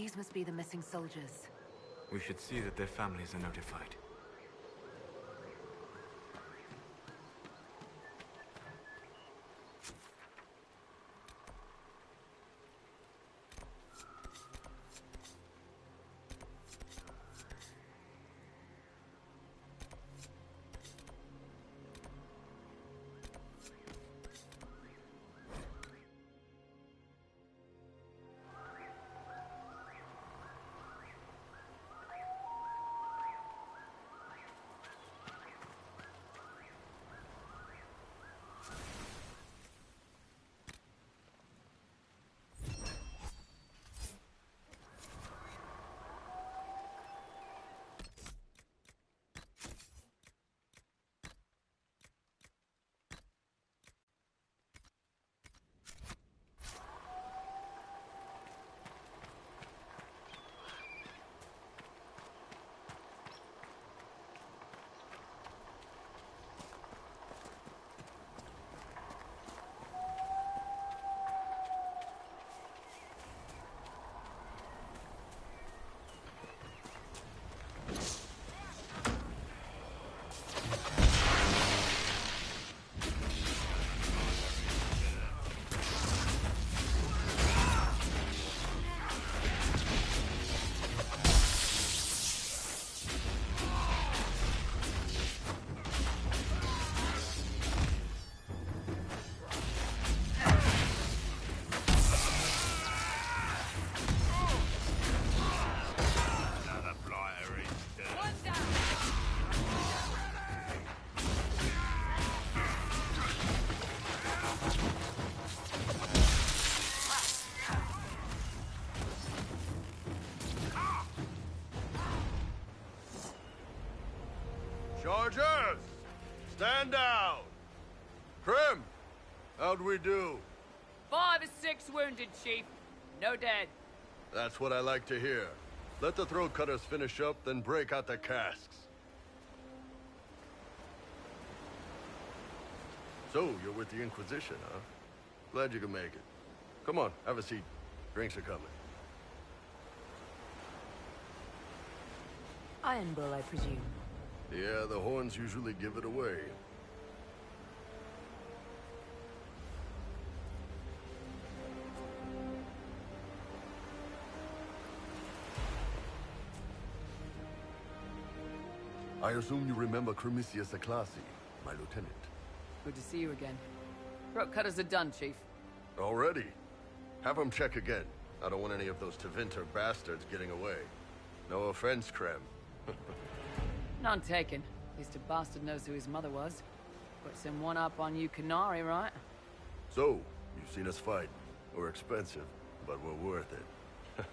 These must be the missing soldiers. We should see that their families are notified. Chargers! Stand down! Krim! How'd we do? 5 or 6 wounded, Chief. No dead. That's what I like to hear. Let the throat cutters finish up, then break out the casks. So, you're with the Inquisition, huh? Glad you could make it. Come on, have a seat. Drinks are coming. Iron Bull, I presume. Yeah, the horns usually give it away. I assume you remember Cremisius Aclassi, my lieutenant. Good to see you again. Throat cutters are done, Chief. Already? Have him check again. I don't want any of those Tevinter bastards getting away. No offense, Krem. None taken. At least a bastard knows who his mother was. Puts him one up on you Canary, right? So, you've seen us fight. We're expensive, but we're worth it.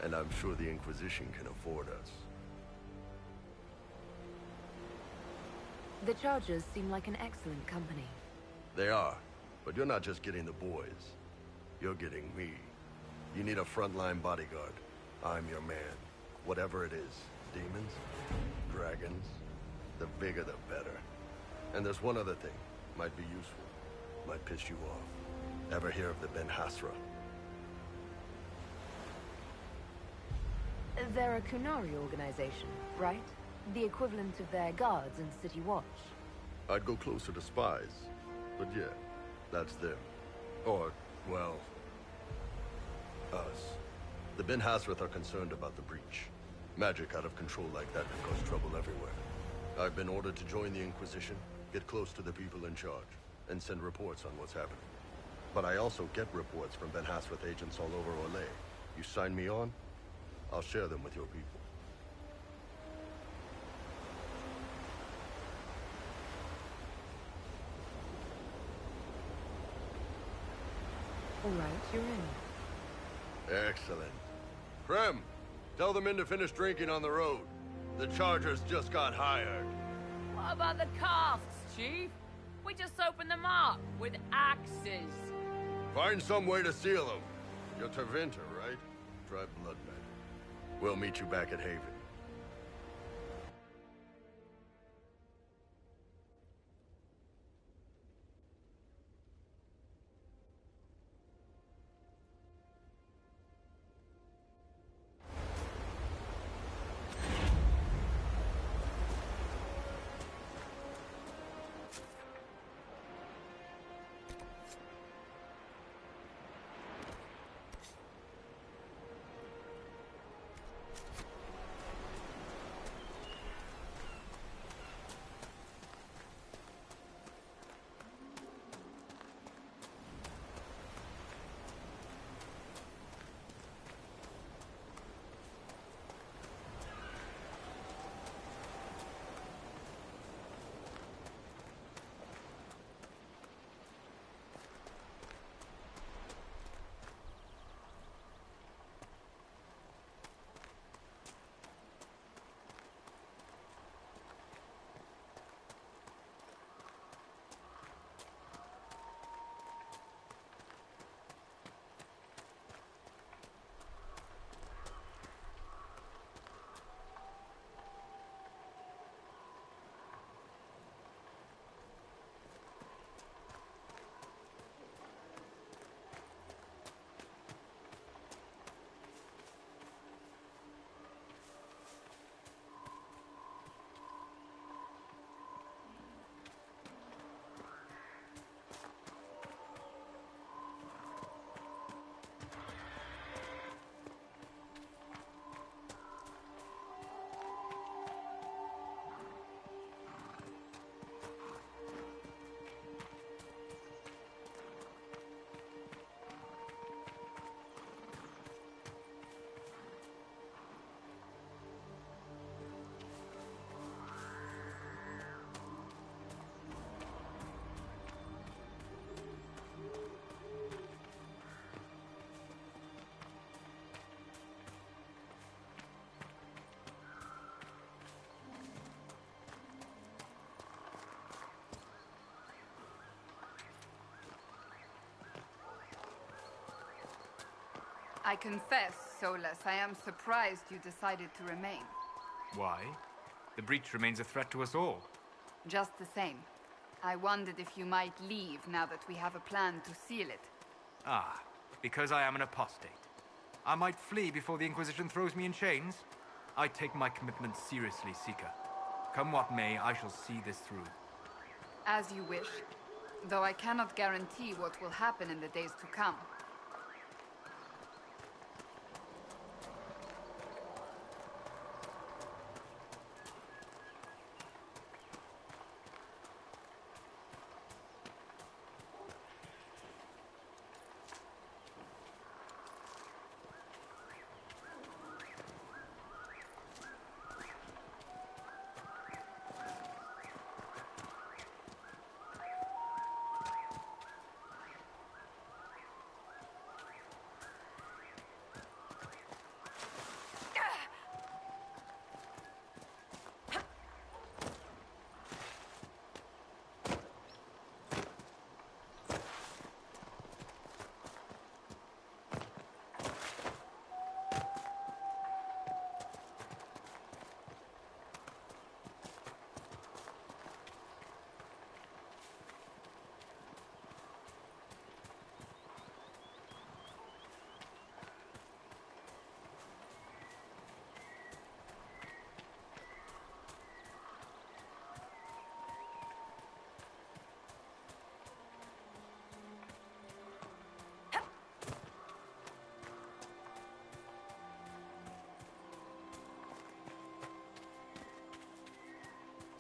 And I'm sure the Inquisition can afford us. The Chargers seem like an excellent company. They are, but you're not just getting the boys. You're getting me. You need a frontline bodyguard. I'm your man. Whatever it is. Demons? Dragons? The bigger the better. And there's one other thing. Might be useful. Might piss you off. Ever hear of the Ben Hasra? They're a Kunari organization, right? The equivalent of their guards in City Watch. I'd go closer to spies. But yeah, that's them. Or, well, us. The Ben Hasrath are concerned about the breach. Magic out of control like that can cause trouble everywhere. I've been ordered to join the Inquisition, get close to the people in charge, and send reports on what's happening. But I also get reports from Ben Hasrath agents all over Orlais. You sign me on, I'll share them with your people. All right, you're in. Excellent. Krem, tell the men to finish drinking on the road. The Chargers just got hired. What about the casks, Chief? We just opened them up with axes. Find some way to seal them. You're Tevinter, right? Try blood magic. We'll meet you back at Haven. I confess, Solus, I am surprised you decided to remain. Why? The breach remains a threat to us all. Just the same. I wondered if you might leave now that we have a plan to seal it. Ah, because I am an apostate. I might flee before the Inquisition throws me in chains. I take my commitment seriously, Seeker. Come what may, I shall see this through. As you wish. Though I cannot guarantee what will happen in the days to come.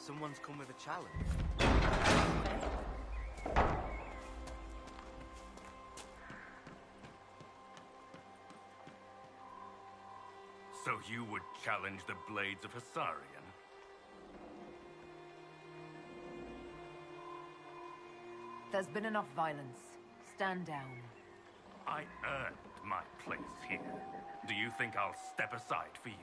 Someone's come with a challenge. So you would challenge the Blades of Hassarian? There's been enough violence. Stand down. I earned my place here. Do you think I'll step aside for you?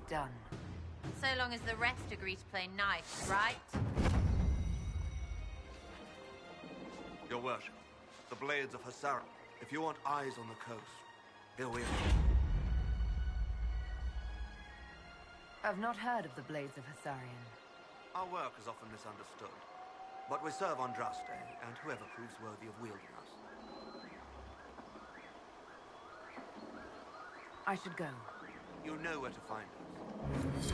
Done. So long as the rest agree to play nice, right? Your worship, the Blades of Hassarian. If you want eyes on the coast, here we are. I've not heard of the Blades of Hassarian. Our work is often misunderstood, but we serve Andraste and whoever proves worthy of wielding us. I should go. You know where to find us.